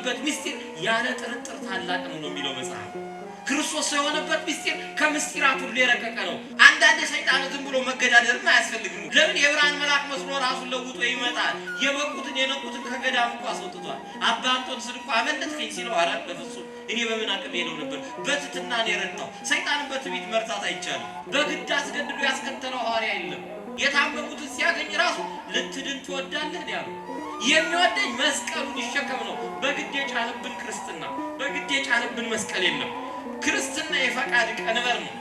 የሆነበት ምስጢር ያለ ጥርጥር ታላቅ ነው የሚለው መጽሐፍ። ክርስቶስ የሆነበት ምስጢር ከምስጢራት ሁሉ የረቀቀ ነው። አንዳንድ ሰይጣን ዝም ብሎ መገዳደርም አያስፈልግም። ለምን የብርሃን መልአክ መስሎ ራሱን ለውጦ ይመጣል። የበቁትን የነቁትን ከገዳም እንኳ አስወጥቷል። አባ አንጦንስን እንኳ አመለጥከኝ ሲለው ኧረ በፍጹም እኔ በምን አቅም ሄደው ነበር፣ በትሕትና ነው የረታው። ሰይጣንን በትዕቢት መርታት አይቻልም። በግድ አስገድዶ ያስከተለው ሐዋርያ የለም። የታመሙትን ሲያገኝ ራሱ ልትድን ትወዳለህ ያለው የሚወደኝ መስቀሉን ይሸከም ነው። በግድ የጫነብን ክርስትና፣ በግድ የጫነብን መስቀል የለም። ክርስትና የፈቃድ ቀንበር ነው።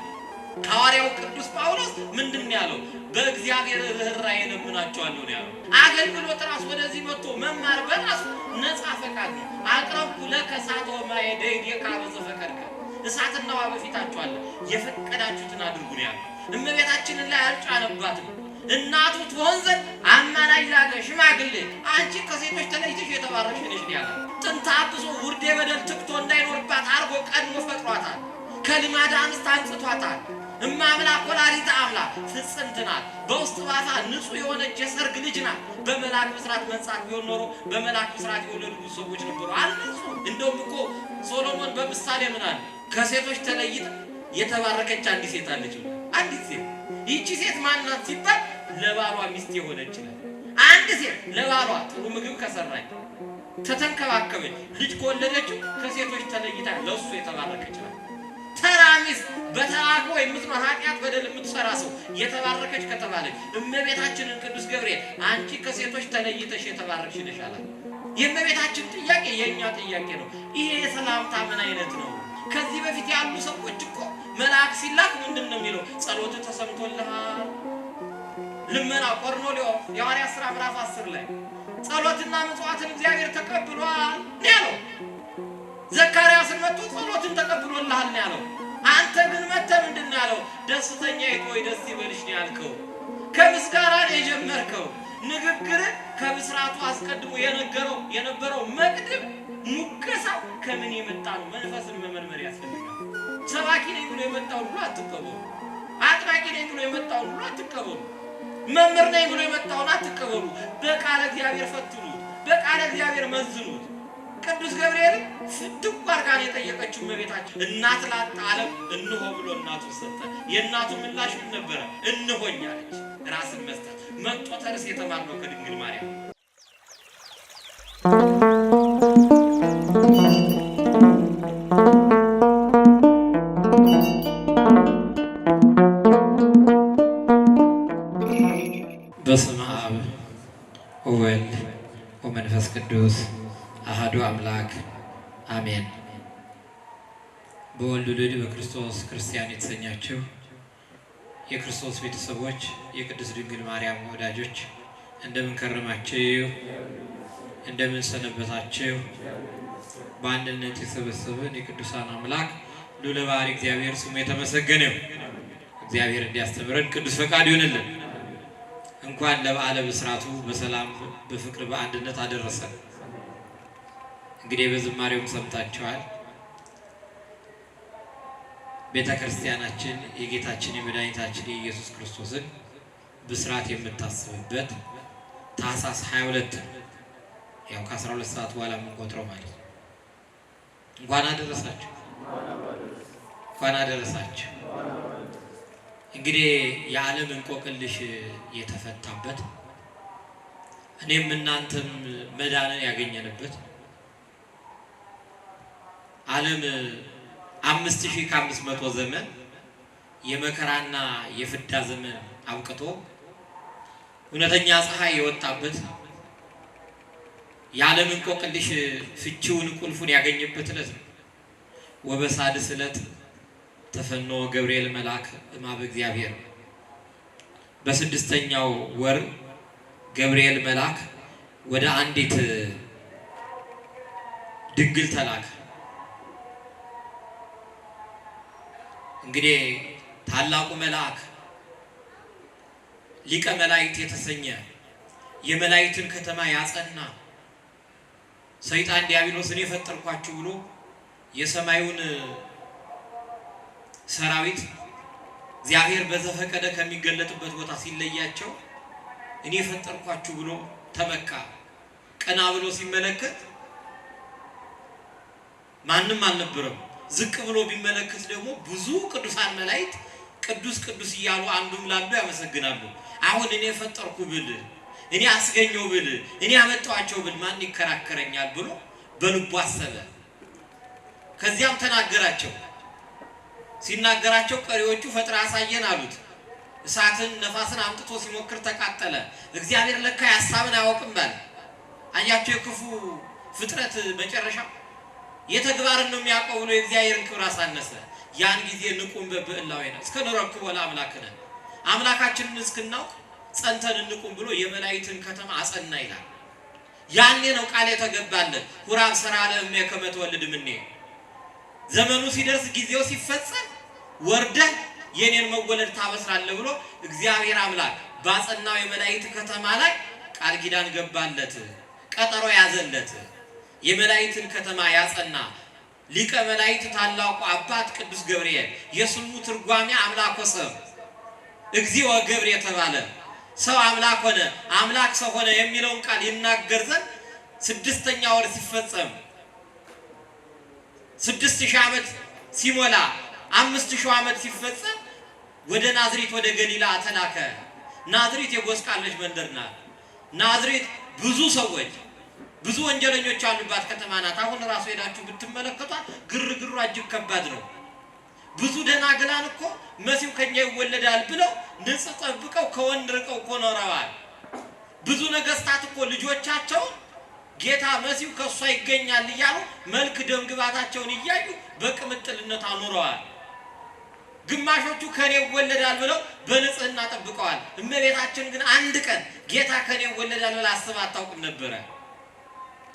ሐዋርያው ቅዱስ ጳውሎስ ምንድን ያለው? በእግዚአብሔር ርኅራኄ እለምናቸዋለሁ ነው ያለው። አገልግሎት ራሱ ወደዚህ መጥቶ መማር በራሱ ነፃ ፈቃድ ነው። አቅረብኩ ለከ እሳተ ወማየ ደይዴከ በዘፈቀድከ፣ እሳትና ውሃ በፊታችሁ አለ፣ የፈቀዳችሁትን አድርጉ ነው ያለው። እመቤታችንን ላይ አልጫነባትም። እናቱ ትሆን ዘንድ አማላጅ ላከ ሽማግሌ፣ አንቺ ከሴቶች ተለይተሽ የተባረክሽ ነሽ ነው ያለው። ጥንተ አብሶ ውርዴ በደል ትክቶ እንዳይኖርባት አድርጎ ቀድሞ ፈጥሯታል። ከልማድ አንስት አንጽቷታል። እማምላክ ወላዲተ አምላክ ፍጽምት ናት። በውስጥ ባፋ ንጹሕ የሆነች የሰርግ ልጅ ናት። በመልአክ ብስራት መንጻት ቢሆን ኖሮ በመልአክ ብስራት የወለዱ ሰዎች ነበሩ፣ አልነጹ። እንደውም እኮ ሶሎሞን በምሳሌ ምን አለ? ከሴቶች ተለይታ የተባረከች አንዲት ሴት አለች። አንዲት ሴት፣ ይቺ ሴት ማናት ሲባል ለባሏ ሚስት የሆነች ናት። አንድ ሴት ለባሏ ጥሩ ምግብ ከሰራች፣ ተተንከባከበች፣ ልጅ ከወለደችው ከሴቶች ተለይታ ለእሱ የተባረከች ናት። ተራ ሚስት በተራቆ የምትኖር ኃጢአት በደል የምትሰራ ሰው የተባረከች ከተባለች እመቤታችንን ቅዱስ ገብርኤል አንቺ ከሴቶች ተለይተሽ የተባረክሽ ነሽ አላት። የእመቤታችን ጥያቄ የእኛ ጥያቄ ነው። ይሄ የሰላምታ ምን አይነት ነው? ከዚህ በፊት ያሉ ሰዎች እኮ መልአክ ሲላክ ምንድን ነው የሚለው? ጸሎት ተሰምቶልሃል። ልመና ቆርኔሌዎስ የሐዋርያት ሥራ ምዕራፍ 10 ላይ ጸሎትና ምጽዋትን እግዚአብሔር ተቀብሏል ነው ያለው። ዘካርያስን መጥቶ ጸሎትን ተቀብሎልሃል ነው ያለው። አንተ ግን መጥተህ ምንድን ነው ያለው? ደስተኛይቱ ሆይ ደስ ይበልሽ ነው ያልከው። ከምስጋና ነው የጀመርከው። ንግግር ከብስራቱ አስቀድሞ የነበረው መቅድም ሙገሳው ከምን የመጣ ነው? መንፈስን መመርመር ያስፈልጋል። ሰባኪ ነኝ ብሎ የመጣውን ሁሉ አትቀበሉ። አጥባቂ ነኝ ብሎ የመጣውን ሁሉ አትቀበሉ። መምህር ነኝ ብሎ የመጣውን አትቀበሉ። በቃለ እግዚአብሔር ፈትኑት፣ በቃለ እግዚአብሔር መዝኑት። ቅዱስ ገብርኤል ፍትው አድርጋ የጠየቀችው እመቤታችን እናት ላጣ ዓለም እንሆ ብሎ እናቱን ሰጠ። የእናቱ ምላሽ ምን ነበረ? እንሆኝ አለች። ራስን መስጠት መጦተ ርዕስ የተማርነው ከድንግል ማርያም። በስመ አብ ወወልድ ወመንፈስ ቅዱስ አሐዱ አምላክ አሜን። በወልድ ውሉድ በክርስቶስ ክርስቲያን የተሰኛችሁ የክርስቶስ ቤተሰቦች፣ የቅድስት ድንግል ማርያም ወዳጆች እንደምን ከረማችሁ? እንደምን ሰነበታችሁ? በአንድነት የሰበሰበን የቅዱሳን አምላክ ልዑለ ባሕርይ እግዚአብሔር ስሙ የተመሰገነ ይሁን። እግዚአብሔር እንዲያስተምረን ቅዱስ ፈቃድ ይሁንልን። እንኳን ለበዓለ ብስራቱ በሰላም በፍቅር በአንድነት አደረሰን። እንግዲህ በዝማሬውም ሰምታችኋል። ቤተ ክርስቲያናችን የጌታችን የመድኃኒታችን የኢየሱስ ክርስቶስን ብስራት የምታስብበት ታኅሳስ 22 ያው ከ12 ሰዓት በኋላ የምንቆጥረው ማለት ነው። እንኳን አደረሳችሁ፣ እንኳን አደረሳችሁ። እንግዲህ የዓለም እንቆቅልሽ የተፈታበት እኔም እናንተም መዳንን ያገኘንበት ዓለም 5500 ዘመን የመከራና የፍዳ ዘመን አብቅቶ እውነተኛ ፀሐይ የወጣበት የዓለም እንቆቅልሽ ፍቺውን ቁልፉን ያገኘበት ዕለት ነው። ወበሳድስ ዕለት ተፈኖ ገብርኤል መልአክ እማበ እግዚአብሔር። በስድስተኛው ወር ገብርኤል መልአክ ወደ አንዲት ድንግል ተላከ። እንግዲህ ታላቁ መልአክ ሊቀ መላእክት የተሰኘ የመላእክትን ከተማ ያጸና ሰይጣን ዲያብሎስን የፈጠርኳችሁ ብሎ የሰማዩን ሰራዊት እግዚአብሔር በዘፈቀደ ከሚገለጥበት ቦታ ሲለያቸው እኔ የፈጠርኳችሁ ብሎ ተመካ። ቀና ብሎ ሲመለከት ማንም አልነበረም። ዝቅ ብሎ ቢመለከት ደግሞ ብዙ ቅዱሳን መላእክት ቅዱስ ቅዱስ እያሉ አንዱም ላንዱ ያመሰግናሉ። አሁን እኔ ፈጠርኩ ብል፣ እኔ አስገኘው ብል፣ እኔ አመጣዋቸው ብል ማን ይከራከረኛል ብሎ በልቡ አሰበ። ከዚያም ተናገራቸው። ሲናገራቸው ቀሪዎቹ ፈጥራ አሳየን አሉት። እሳትን ነፋስን አምጥቶ ሲሞክር ተቃጠለ። እግዚአብሔር ለካ ያሳብን አያውቅም ባለ። አያቸው የክፉ ፍጥረት መጨረሻ የተግባርን ነው የሚያውቀው ብሎ የእግዚአብሔርን ክብር አሳነሰ። ያን ጊዜ ንቁም በብዕላዊነ እስከ ንረክብ ወለአምላክነ አምላካችንን እስክናውቅ ጸንተን እንቁም ብሎ የመላእክትን ከተማ አጸና ይላል። ያኔ ነው ቃል የተገባለት ሁራብ ሰራ ለእሜ ከመ ትወልድ እምኔ። ዘመኑ ሲደርስ ጊዜው ሲፈጸም ወርደህ የኔን መወለድ ታበስራለህ ብሎ እግዚአብሔር አምላክ ባጸናው የመላእክት ከተማ ላይ ቃል ኪዳን ገባለት፣ ቀጠሮ ያዘለት። የመላእክትን ከተማ ያጸና ሊቀ መላእክት ታላቁ አባት ቅዱስ ገብርኤል የስሙ ትርጓሜ አምላኮ ሰብ እግዚኦ ገብርኤል የተባለ ሰው አምላክ ሆነ፣ አምላክ ሰው ሆነ የሚለውን ቃል ይናገር ዘንድ 6ኛ ወር ሲፈጸም 6000 ዓመት ሲሞላ 5000 ዓመት ሲፈጸም ወደ ናዝሬት ወደ ገሊላ ተላከ። ናዝሬት የጎስቋሎች መንደር ናት። ናዝሬት ብዙ ሰዎች ብዙ ወንጀለኞች ያሉባት ከተማ ናት። አሁን ራሱ ሄዳችሁ ብትመለከቷት ግርግሩ እጅግ ከባድ ነው። ብዙ ደናግላን እኮ መሲሁ ከኛ ይወለዳል ብለው ንጽ ጠብቀው ከወንድ ርቀው እኮ ኖረዋል። ብዙ ነገስታት እኮ ልጆቻቸው ጌታ መሲሁ ከሷ ይገኛል እያሉ መልክ ደም ግባታቸውን እያዩ በቅምጥልነት አኖረዋል። ግማሾቹ ከኔ ይወለዳል ብለው በንጽህና ጠብቀዋል። እመቤታችን ግን አንድ ቀን ጌታ ከኔ ይወለዳል ብላ አስባ አታውቅም ነበረ።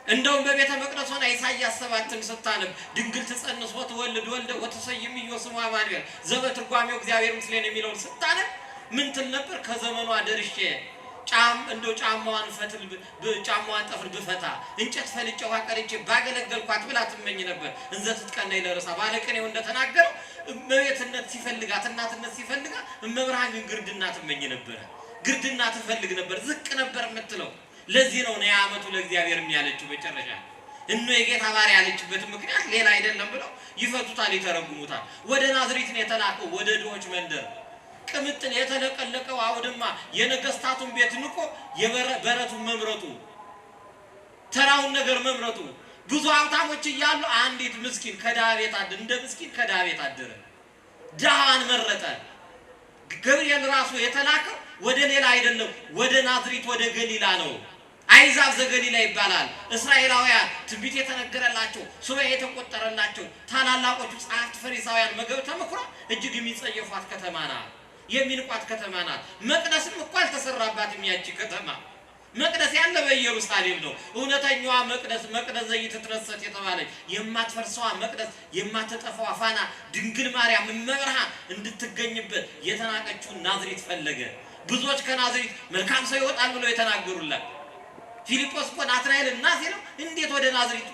እንደውም በቤተ መቅደስ ሆና ኢሳይያስ 7ን ስታነብ ድንግል ትጸንስ ወትወልድ ወልደ ወትሰይምዮ ስሙ አማኑኤል ዘበትርጓሜው እግዚአብሔር ምስሌን የሚለውን ስታነብ ምን ትል ነበር? ከዘመኗ ደርሼ እንደው ጫማዋን ጫማዋን ጠፍር ብፈታ እንጨት ፈልጬ ውሃ ቀርጬ ባገለገልኳት ብላ ትመኝ ነበር። እንዘ ትትቀነይ ለርሳ ባለቅኔው እንደተናገረው እመቤትነት ሲፈልጋት እናትነት ሲፈልጋት እመብርሃን ግን ግርድና ትመኝ ነበር። ግርድና ትፈልግ ነበር። ዝቅ ነበር የምትለው። ለዚህ ነው የዓመቱ ለእግዚአብሔር ያለችው መጨረሻ እነ የጌታ ባሪያ ያለችበት ምክንያት ሌላ አይደለም ብለው ይፈቱታል፣ ይተረጉሙታል። ወደ ናዝሬት ነው የተላከው፣ ወደ ድሆች መንደር ቅምጥል የተለቀለቀው አውድማ የነገስታቱን ቤት ንቆ የበረቱን መምረጡ ተራውን ነገር መምረጡ። ብዙ ሀብታሞች እያሉ አንዲት ምስኪን ከድሃ ቤት አደረ። እንደ ምስኪን ከድሃ ቤት አደረ፣ ድሃዋን መረጠ። ገብርኤል ራሱ የተላከው ወደ ሌላ አይደለም፣ ወደ ናዝሬት ወደ ገሊላ ነው። አይዛብ ዘገሊላ ይባላል። እስራኤላውያን ትንቢት የተነገረላቸው ሱባኤ የተቆጠረላቸው ታላላቆቹ ጸሐፍት ፈሪሳውያን መገብተ ምኩራብ እጅግ የሚጸየፏት ከተማ ናት፣ የሚንቋት ከተማ ናት። መቅደስም እኮ አልተሰራባትም ያቺ ከተማ። መቅደስ ያለ በኢየሩሳሌም ነው። እውነተኛዋ መቅደስ ዘይትትነሰት የተባለች የማትፈርሰዋ መቅደስ የማትጠፋዋ ፋና ድንግል ማርያም እመብርሃን እንድትገኝበት የተናቀችውን ናዝሬት ፈለገ። ብዙዎች ከናዝሬት መልካም ሰው ይወጣል ብለው የተናገሩላት ፊልጶስ እኮ ናትናኤል እና ሲለው እንዴት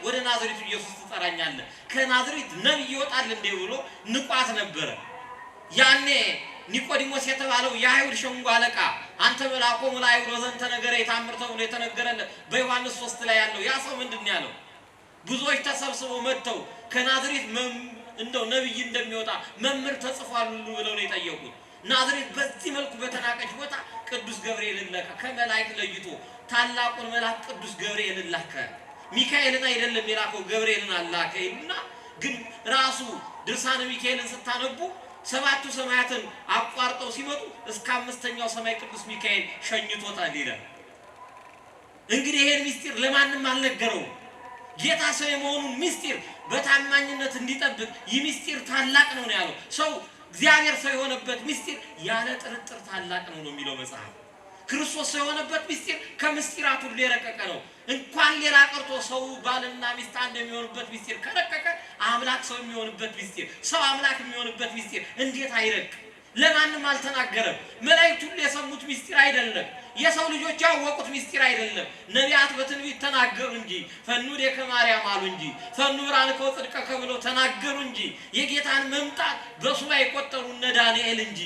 ወደ ናዝሬቱ ኢየሱስ ትጠራኛለህ? ከናዝሬት ነብይ ይወጣል እንዴ ብሎ ንቋት ነበረ። ያኔ ኒቆዲሞስ የተባለው የአይሁድ ሸንጎ አለቃ አንተ መልአኮሙ ለአይሁድ ወዘንተ ነገረ የታምር ተብሎ የተነገረለት በዮሐንስ 3 ላይ ያለው ያ ሰው ምንድን ያለው? ብዙዎች ተሰብስበው መጥተው ከናዝሬት እንደው ነብይ እንደሚወጣ መምህር ተጽፏል ሁሉ ብለው ነው የጠየቁት። ናዝሬት በዚህ መልኩ በተናቀች ቦታ ቅዱስ ገብርኤልን ላከ። ከመላእክት ለይቶ ታላቁን መልአክ ቅዱስ ገብርኤልን ላከ። ሚካኤልን አይደለም የላከው ገብርኤልን አላከ ይልና ግን ራሱ ድርሳነ ሚካኤልን ስታነቡ 7ቱ ሰማያትን አቋርጠው ሲመጡ እስከ 5ኛው ሰማይ ቅዱስ ሚካኤል ሸኝቶታል ይላል። እንግዲህ ይሄን ምስጢር ለማንም አልነገረው። ጌታ ሰው የመሆኑን ምስጢር በታማኝነት እንዲጠብቅ ይህ ምስጢር ታላቅ ነው ያለው። ሰው እግዚአብሔር ሰው የሆነበት ምስጢር ያለ ጥርጥር ታላቅ ነው የሚለው መጽሐፍ። ክርስቶስ ሰው የሆነበት ምስጢር ከምስጢራት ሁሉ የረቀቀ ነው። እንኳን ሌላ ቀርቶ ሰው ባልና ሚስት አንድ የሚሆኑበት ምስጢር ከረቀቀ አምላክ ሰው የሚሆንበት ምስጢር፣ ሰው አምላክ የሚሆንበት ምስጢር እንዴት አይረቅ? ለማንም አልተናገረም። መላእክት ሁሉ የሰሙት ምስጢር አይደለም። የሰው ልጆች ያወቁት ምስጢር አይደለም። ነቢያት በትንቢት ተናገሩ እንጂ ፈኑ ዴከ ማርያም አሉ እንጂ ፈኑ ብርሃንከ ወጽድቀከ ብለው ተናገሩ እንጂ የጌታን መምጣት በሱባኤ የቆጠሩ እነ ዳንኤል እንጂ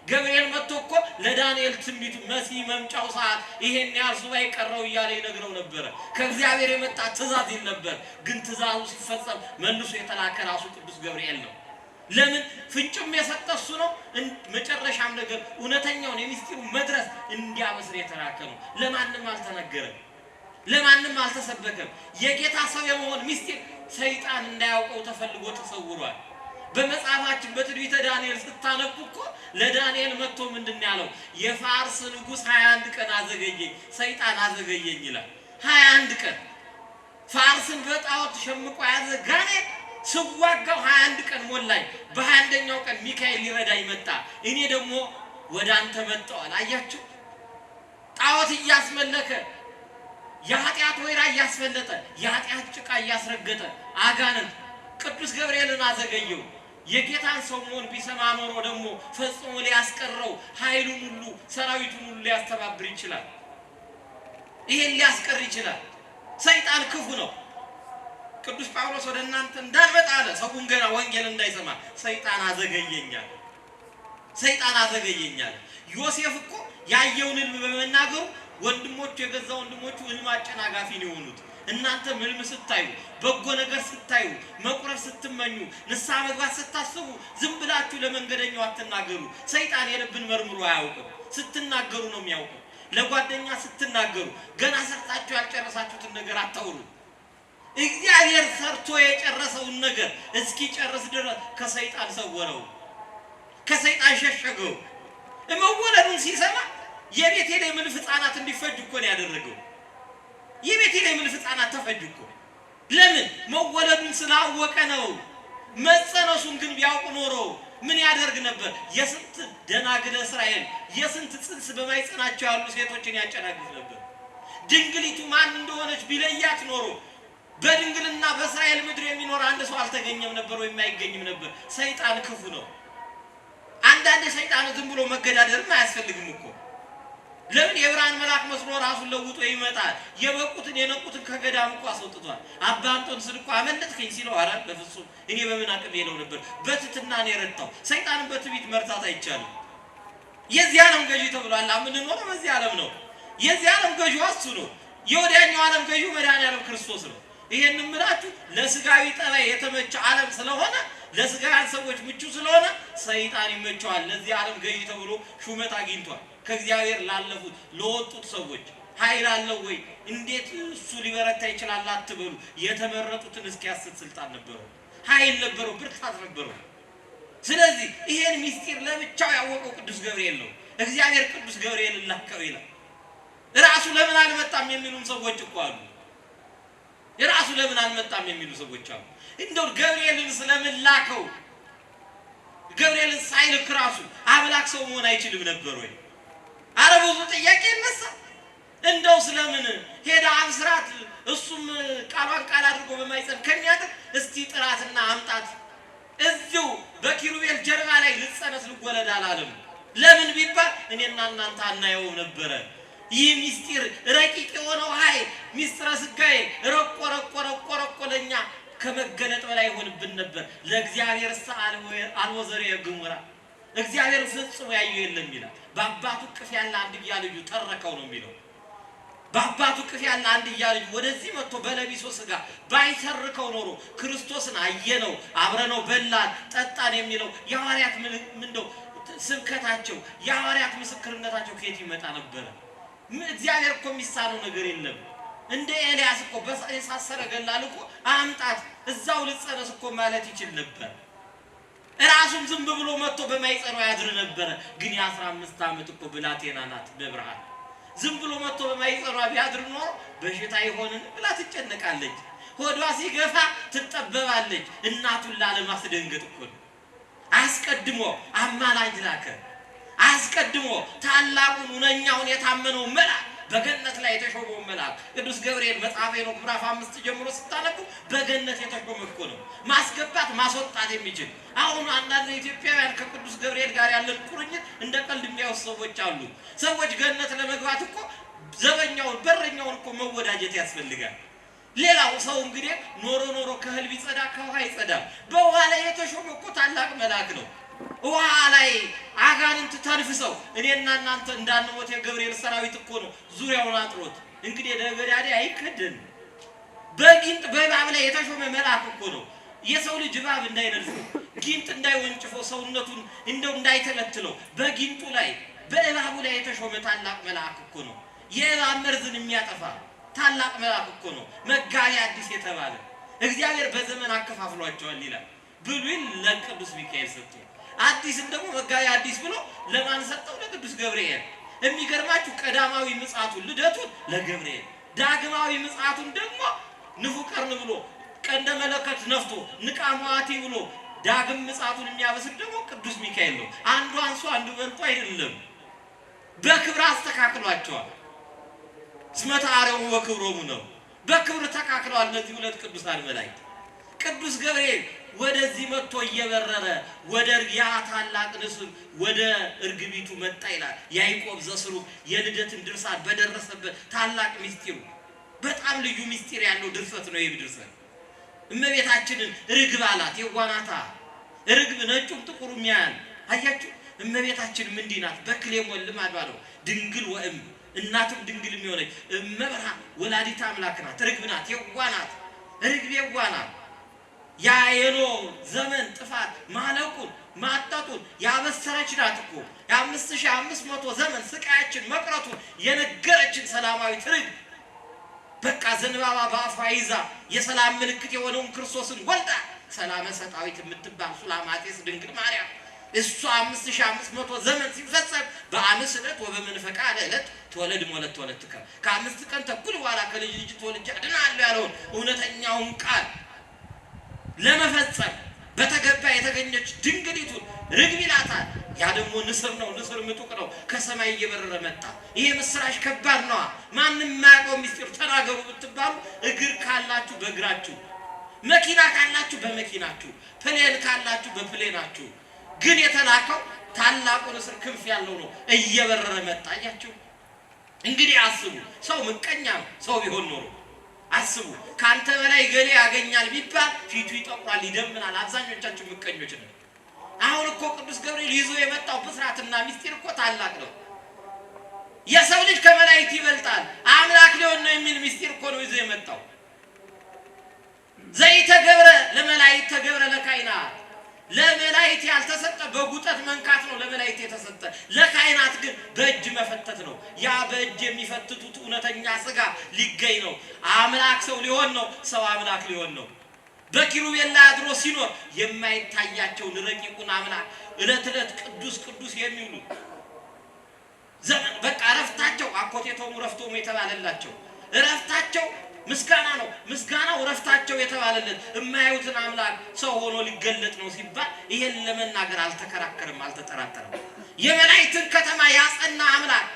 ገብርኤል መጥቶ እኮ ለዳንኤል ትንቢቱ መሲህ መምጫው ሰዓት ይሄን ያህል ሱባኤ ቀረው እያለ ይነግረው ነበር። ከእግዚአብሔር የመጣ ትእዛዝ ይል ነበር። ግን ትእዛዙ ሲፈጸም መልሶ የተላከ ራሱ ቅዱስ ገብርኤል ነው። ለምን ፍንጭም የሰጠ እሱ ነው። መጨረሻም ነገር እውነተኛውን የሚስጢሩ መድረስ እንዲያበስር የተላከ ነው። ለማንም አልተነገረም፣ ለማንም አልተሰበከም። የጌታ ሰው የመሆን ሚስጢር ሰይጣን እንዳያውቀው ተፈልጎ ተሰውሯል። በመጽሐፋችን በትንቢተ ዳንኤል ስታነቡ እኮ ለዳንኤል መጥቶ ምንድን ያለው? የፋርስ ንጉሥ 21 ቀን አዘገየኝ፣ ሰይጣን አዘገየኝ ይላል። 21 ቀን ፋርስን በጣዖት ሸምቆ ያዘ ጋኔን ስዋጋው 21 ቀን ሞላኝ። በ21ኛው ቀን ሚካኤል ሊረዳኝ መጣ። እኔ ደግሞ ወደ አንተ መጣዋል። አያችሁ፣ ጣዖት እያስመለከ የኃጢአት ወይራ እያስፈለጠ የኃጢአት ጭቃ እያስረገጠ አጋንንት ቅዱስ ገብርኤልን አዘገየው። የጌታን ሰው መሆን ቢሰማ ኖሮ ደግሞ ፈጽሞ ሊያስቀረው ኃይሉን ሁሉ ሰራዊቱን ሁሉ ሊያስተባብር ይችላል። ይሄን ሊያስቀር ይችላል። ሰይጣን ክፉ ነው። ቅዱስ ጳውሎስ ወደ እናንተ እንዳልመጣ አለ። ሰውን ገና ወንጌል እንዳይሰማ ሰይጣን አዘገየኛል፣ ሰይጣን አዘገየኛል። ዮሴፍ እኮ ያየውን ሕልም በመናገሩ ወንድሞቹ የገዛ ወንድሞቹ ሕልም አጨናጋፊ ነው የሆኑት። እናንተ ሕልም ስታዩ፣ በጎ ነገር ስታዩ፣ መቁረብ ስትመኙ፣ ንስሐ መግባት ስታስቡ ዝም ብላችሁ ለመንገደኛው አትናገሩ። ሰይጣን የልብን መርምሮ አያውቅም። ስትናገሩ ነው የሚያውቀው። ለጓደኛ ስትናገሩ ገና ሰርታችሁ ያልጨረሳችሁትን ነገር አታውሩ። እግዚአብሔር ሰርቶ የጨረሰውን ነገር እስኪጨርስ ድረስ ከሰይጣን ሰወረው፣ ከሰይጣን ሸሸገው። መወለዱን ሲሰማ የቤተልሔም ሕፃናት እንዲፈጁ እኮ ነው ያደረገው። የቤተልሔም ሕፃናት ተፈጁ እኮ። ለምን? መወለዱን ስላወቀ ነው። መጸነሱን ግን ቢያውቅ ኖሮ ምን ያደርግ ነበር? የስንት ደናግለ እስራኤል የስንት ጽንስ በማይጸናቸው ያሉ ሴቶችን ያጨናግፍ ነበር። ድንግሊቱ ማን እንደሆነች ቢለያት ኖሮ በድንግልና በእስራኤል ምድር የሚኖር አንድ ሰው አልተገኘም ነበር ወይም አይገኝም ነበር። ሰይጣን ክፉ ነው። አንዳንድ ሰይጣን ዝም ብሎ መገዳደርም አያስፈልግም እኮ። ለምን? የብርሃን መልአክ መስሎ ራሱን ለውጦ ይመጣል። የበቁትን የነቁትን ከገዳም እኮ አስወጥቷል። አባ እንጦንስን እኮ አመለጥከኝ ሲለው ኧረ በፍጹም እኔ በምን አቅም ሄለው ነበር፣ በትሕትና ነው የረታው። ሰይጣንን በትዕቢት መርታት አይቻልም። የዚህ ዓለም ገዢ ተብሏል። የምንኖረው በዚህ ዓለም ነው። የዚህ ዓለም ገዢ እሱ ነው። የወዲያኛው ዓለም ገዢ መድኃኔዓለም ክርስቶስ ነው። ይሄን እምላችሁ ለስጋዊ ጠባይ የተመቸ ዓለም ስለሆነ ለስጋውያን ሰዎች ምቹ ስለሆነ ሰይጣን ይመቸዋል። ለዚህ ዓለም ገዢ ተብሎ ሹመት አግኝቷል። ከእግዚአብሔር ላለፉት ለወጡት ሰዎች ኃይል አለው ወይ? እንዴት እሱ ሊበረታ ይችላል አትበሉ። የተመረጡትን እስኪያስት ስልጣን ነበረው፣ ኃይል ነበረው፣ ብርታት ነበረው። ስለዚህ ይሄን ምስጢር ለብቻው ያወቀው ቅዱስ ገብርኤል ነው። እግዚአብሔር ቅዱስ ገብርኤል ላከው ይላል። ራሱ ለምን አልመጣም የሚሉም ሰዎች እኮ አሉ። የራሱ ለምን አልመጣም የሚሉ ሰዎች አሉ። እንደው ገብርኤልን ስለምን ላከው? ገብርኤልን ሳይልክ ራሱ አምላክ ሰው መሆን አይችልም ነበር ወይ? አረ ብዙ ጥያቄ ይነሳ። እንደው ስለምን ሄዳ አብስራት እሱም ቃሏን ቃል አድርጎ በማይጸን ከሚያደርግ እስቲ ጥራትና አምጣት እዚሁ በኪሩቤል ጀርባ ላይ ልጸነስ ልወለድ አላለም። ለምን ቢባል እኔና እናንተ አናየው ነበረ። ይህ ምስጢር ረቂቅ የሆነው ኃይል ምስጢረ ሥጋዌ ረቆ ለኛ ከመገለጥ በላይ ይሆንብን ነበር። ለእግዚአብሔር አልቦ ዘርዔ ገሙራ እግዚአብሔር ፍጹም ያየው የለም ይላል። በአባቱ ቅፍ ያለ አንድያ ልጁ ተረከው ነው የሚለው። በአባቱ ቅፍ ያለ አንድያ ልጁ ወደዚህ መጥቶ በለቢሶ ሥጋ ባይተርከው ኖሮ ክርስቶስን አየነው፣ አብረነው በላን ጠጣን የሚለው የሐዋርያት ምንድነው ስብከታቸው፣ የሐዋርያት ምስክርነታቸው ከየት ይመጣ ነበረ? እግዚአብሔር እኮ የሚሳነው ነገር የለም። እንደ ኤልያስ እኮ በእሳት ሰረገላ ልኮ አምጣት እዛው ልጸነስ እኮ ማለት ይችል ነበር። ራሱም ዝም ብሎ መጥቶ በማይጸነው ያድር ነበረ። ግን የ15 ዓመት እኮ ብላቴና ናት በብርሃን። ዝም ብሎ መጥቶ በማይጸነው ቢያድር ኖሮ በሽታ ይሆንን ብላ ትጨነቃለች። ሆዷ ሲገፋ ትጠበባለች። እናቱን ላለማስደንገጥ እኮ አስቀድሞ አማላጅ ላከ። አስቀድሞ ታላቁን እውነኛውን የታመነው መልአክ በገነት ላይ የተሾመው መልአክ ቅዱስ ገብርኤል መጽሐፈ ሄኖክ ምዕራፍ 5 ጀምሮ ስታነቡ በገነት የተሾመ እኮ ነው። ማስገባት ማስወጣት የሚችል። አሁን አንዳንድ ኢትዮጵያውያን ከቅዱስ ገብርኤል ጋር ያለን ቁርኝት እንደ ቀልድ የሚያዩት ሰዎች አሉ። ሰዎች ገነት ለመግባት እኮ ዘበኛውን በረኛውን እኮ መወዳጀት ያስፈልጋል። ሌላው ሰው እንግዲህ ኖሮ ከእህል ቢጸዳ ከውሃ ይጸዳል። በውሃ ላይ የተሾመ እኮ ታላቅ መልአክ ነው። ውሃ ላይ አጋንንት ተንፍሰው እኔና እናንተ እንዳንሞት የገብርኤል ሰራዊት እኮ ነው ዙሪያውን አጥሮት። እንግዲህ ደገዳዲ አይከደን በጊንጥ በእባብ ላይ የተሾመ መልአክ እኮ ነው። የሰው ልጅ እባብ እንዳይነድፈው ጊንጥ እንዳይወንጭፈው ሰውነቱን እንደው እንዳይተለትለው በጊንጡ ላይ በእባቡ ላይ የተሾመ ታላቅ መልአክ እኮ ነው። የእባብ መርዝን የሚያጠፋ ታላቅ መልአክ እኮ ነው። መጋቢ አዲስ የተባለ እግዚአብሔር በዘመን አከፋፍሏቸዋል ይላል። ብሉይን ለቅዱስ ሚካኤል ሰጠው፣ አዲስን ደግሞ መጋቢ አዲስ ብሎ ለማን ሰጠው? ለቅዱስ ገብርኤል። የሚገርማችሁ ቀዳማዊ ምጽአቱን ልደቱን ለገብርኤል፣ ዳግማዊ ምጽአቱን ደግሞ ንፉቀርን ብሎ ቀንደ መለከት ነፍቶ ንቃማዋቲ ብሎ ዳግም ምጽአቱን የሚያበስር ደግሞ ቅዱስ ሚካኤል ነው። አንዱ አንሱ አንዱ በልጦ አይደለም፣ በክብር አስተካክሏቸዋል። እስመ ተአርዮሙ ወክብሮሙ ነው፣ በክብር ተካክለዋል እነዚህ ሁለት ቅዱሳን መላእክት። ቅዱስ ገብርኤል ወደዚህ መጥቶ እየበረረ ወደ ያ ታላቅ ንስር ወደ እርግቢቱ መጣ ይላል ያዕቆብ ዘስሩግ የልደትን ድርሳን በደረሰበት ታላቅ ምስጢሩ በጣም ልዩ ምስጢር ያለው ድርሰት ነው። ይህ ድርሰት እመቤታችንን ርግብ አላት። የዋናታ ርግብ ነጩም ጥቁሩም ያያል። አያችሁ እመቤታችን ምንድን ናት? በክሌሞን ልማዷ ነው ድንግል ወእም እናትም ድንግል የሚሆነች እመብርሃን ወላዲተ አምላክ ናት። ርግብ ናት፣ የዋናት ርግብ የዋናት ያ የኖህ ዘመን ጥፋት ማለቁን ማጣጡን ያበሰረች ናት እኮ። የ5500 ዘመን ስቃያችን መቅረቱን የነገረችን ሰላማዊት ርግብ በቃ ዘንባባ በአፏ ይዛ የሰላም ምልክት የሆነውን ክርስቶስን ወልዳ ሰላመ ሰጣዊት የምትባል ሱላማጤስ ድንግል ማርያም እሷ 5500 ዘመን ሲፈጸም በአምስት ዕለት ወበመንፈቃ ዕለት ተወለድ ሞለት ተወለድከ ከአምስት ቀን ተኩል በኋላ ከልጅ ልጅ ተወልጄ አድናለሁ ያለውን እውነተኛውን ቃል ለመፈጸም በተገባ የተገኘች ድንግሊቱን ርግብ ይላታል። ያ ደግሞ ንስር ነው። ንስር ምጡቅ ነው። ከሰማይ እየበረረ መጣ። ይሄ ምስራች ከባድ ነው። ማንም የማያውቀው ምስጢር ተናገሩ ብትባሉ እግር ካላችሁ በእግራችሁ፣ መኪና ካላችሁ በመኪናችሁ፣ ፕሌን ካላችሁ በፕሌናችሁ። ግን የተላከው ታላቁ ንስር ክንፍ ያለው ነው። እየበረረ መጣ። አያችሁ እንግዲህ አስቡ። ሰው ምቀኛ ነው። ሰው ቢሆን ኖሮ አስቡ። ካንተ በላይ ገሌ ያገኛል ቢባል ፊቱ ይጠቁራል፣ ይደምናል። አብዛኞቻችሁ ምቀኞች ነን። አሁን እኮ ቅዱስ ገብርኤል ይዞ የመጣው ብስራትና ምስጢር እኮ ታላቅ ነው። የሰው ልጅ ከመላእክት ይበልጣል፣ አምላክ ሊሆን ነው የሚል ምስጢር እኮ ነው ይዞ የመጣው። ዘይተገብረ ለመላእክት ተገብረ ለካህናት። ለመላእክት ያልተሰጠ በጉጠት መንካት ነው ለመላእክት የተሰጠ። ለካህናት ግን በእጅ መፈተት ነው። ያ በእጅ የሚፈትቱት እውነተኛ ስጋ ሊገኝ ነው። አምላክ ሰው ሊሆን ነው፣ ሰው አምላክ ሊሆን ነው። በኪሩቤል ላይ አድሮ ሲኖር የማይታያቸውን ረቂቁን አምላክ ዕለት ዕለት ቅዱስ ቅዱስ የሚሉ ዘመን በቃ ረፍታቸው አኮቴቶሙ ረፍቶሙ የተባለላቸው ረፍታቸው ምስጋና ነው። ምስጋናው ረፍታቸው የተባለለት የማያዩትን አምላክ ሰው ሆኖ ሊገለጥ ነው ሲባል ይሄን ለመናገር አልተከራከረም፣ አልተጠራጠረም። የመላእክትን ከተማ ያጸና አምላክ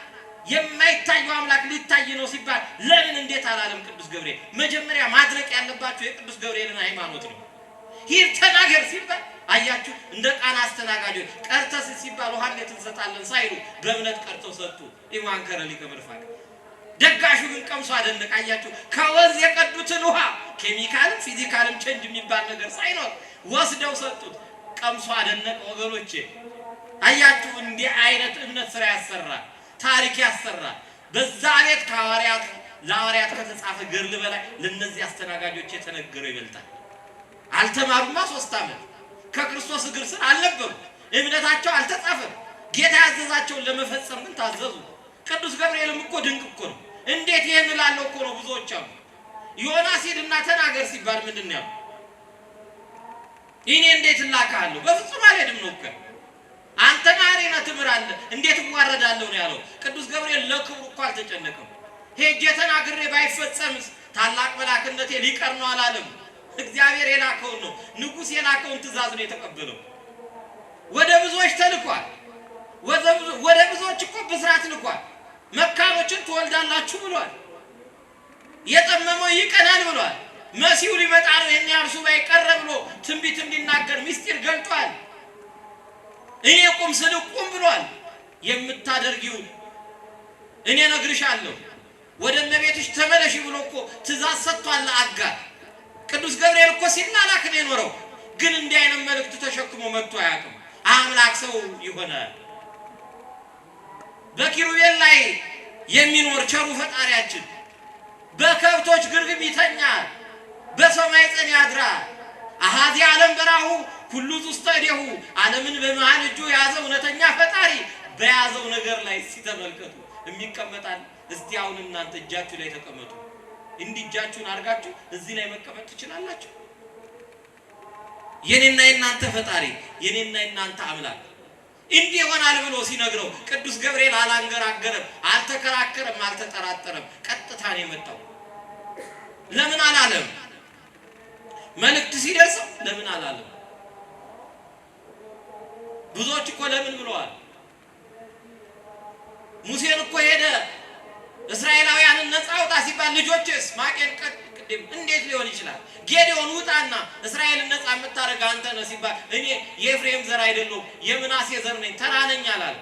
የማይታየው አምላክ ሊታይ ነው ሲባል ለምን እንዴት አላለም ቅዱስ ገብርኤል? መጀመሪያ ማድረቅ ያለባቸው የቅዱስ ገብርኤልን ሃይማኖት ነው። ሂድ ተናገር ሲባል አያችሁ እንደ ቃና አስተናጋጆች ቀርተስ ሲባል ውሃ እንዴት እንሰጣለን ሳይሉ በእምነት ቀርተው ሰጡ። ኢማን ከረሊ ከመርፋቅ ደጋሹ ግን ቀምሶ አደነቀ። አያችሁ ከወንዝ የቀዱትን ውሃ ኬሚካልም ፊዚካልም ቼንጅ የሚባል ነገር ሳይኖር ወስደው ሰጡት። ቀምሶ አደነቀ። ወገኖቼ አያችሁ እንዲህ አይነት እምነት ስራ ያሰራል፣ ታሪክ ያሰራል። በዛ ቤት ከሐዋርያት ለሐዋርያት ከተጻፈ ገድል በላይ ለነዚህ አስተናጋጆች የተነገረው ይበልጣል። አልተማሩማ 3 ዓመት ከክርስቶስ እግር ስር አልነበሩ። እምነታቸው አልተጻፈም። ጌታ ያዘዛቸውን ለመፈጸም ግን ታዘዙ። ቅዱስ ገብርኤልም እኮ ድንቅ እኮ ነው። እንዴት ይሄን ላለው እኮ ነው ብዙዎች አሉ። ዮናስ ሂድና ተናገር ሲባል ምንድነው ያለው? እኔ እንዴት ላካለሁ? በፍጹም አልሄድም ነው እኮ። አንተ ማሪና ትምራለህ እንዴት እዋረዳለሁ ነው ያለው። ቅዱስ ገብርኤል ለክብሩ እኮ አልተጨነቀም። ሄጄ ተናግሬ ባይፈጸምስ ታላቅ መላክነቴ ሊቀር ነው አላለም። እግዚአብሔር የላከውን ነው፣ ንጉሥ የላከውን ትእዛዝ ነው የተቀበለው። ወደ ብዙዎች ተልኳል። ወደ ብዙዎች እኮ ብስራት ልኳል። መካኖችን ትወልዳላችሁ ብሏል። የጠመመው ይቀናል ብሏል። መሲሁ ሊመጣ ነው የኛ እርሱ ባይቀር ብሎ ትንቢት እንዲናገር ምስጢር ገልጧል። እኔ ቁም ስል ቁም ብሏል። የምታደርጊው እኔ ነግርሻለሁ፣ ወደ እመቤትሽ ተመለሺ ብሎ እኮ ትእዛዝ ሰጥቷል ለአጋር። ቅዱስ ገብርኤል እኮ ሲላላክ ነው የኖረው፣ ግን እንዲህ አይነት መልእክት ተሸክሞ መጥቶ አያውቅም። አምላክ ሰው ይሆናል። በኪሩቤል ላይ የሚኖር ቸሩ ፈጣሪያችን በከብቶች ግርግም ይተኛል፣ በሰማይ ጸን ያድራል። አሃዚ ዓለም በራሁ ሁሉ ዙስተዴሁ ዓለምን በመሃል እጁ የያዘው እውነተኛ ፈጣሪ በያዘው ነገር ላይ ሲተመልከቱ የሚቀመጣል። እስቲ አሁን እናንተ እጃችሁ ላይ ተቀመጡ። እንዲህ እጃችሁን አድርጋችሁ እዚህ ላይ መቀመጥ ትችላላችሁ? የኔና የናንተ ፈጣሪ የኔና የናንተ አምላክ እንዲህ ይሆናል ብሎ ሲነግረው ቅዱስ ገብርኤል አላንገራገረም፣ አልተከራከረም፣ አልተጠራጠረም። ቀጥታ ነው የመጣው። ለምን አላለም? መልእክት ሲደርሰው ለምን አላለም? ብዙዎች እኮ ለምን ብለዋል። ሙሴን እኮ ሄደ እስራኤላውያንን ነፃ አውጣ ሲባል ልጆችስ ማቄን ቅድም እንዴት ሊሆን ይችላል? ጌዴዎን ውጣና እስራኤልን ነፃ የምታደርግ አንተ ነህ ሲባል እኔ የኤፍሬም ዘር አይደለሁም የምናሴ ዘር ነኝ ተራ ነኝ አላለ።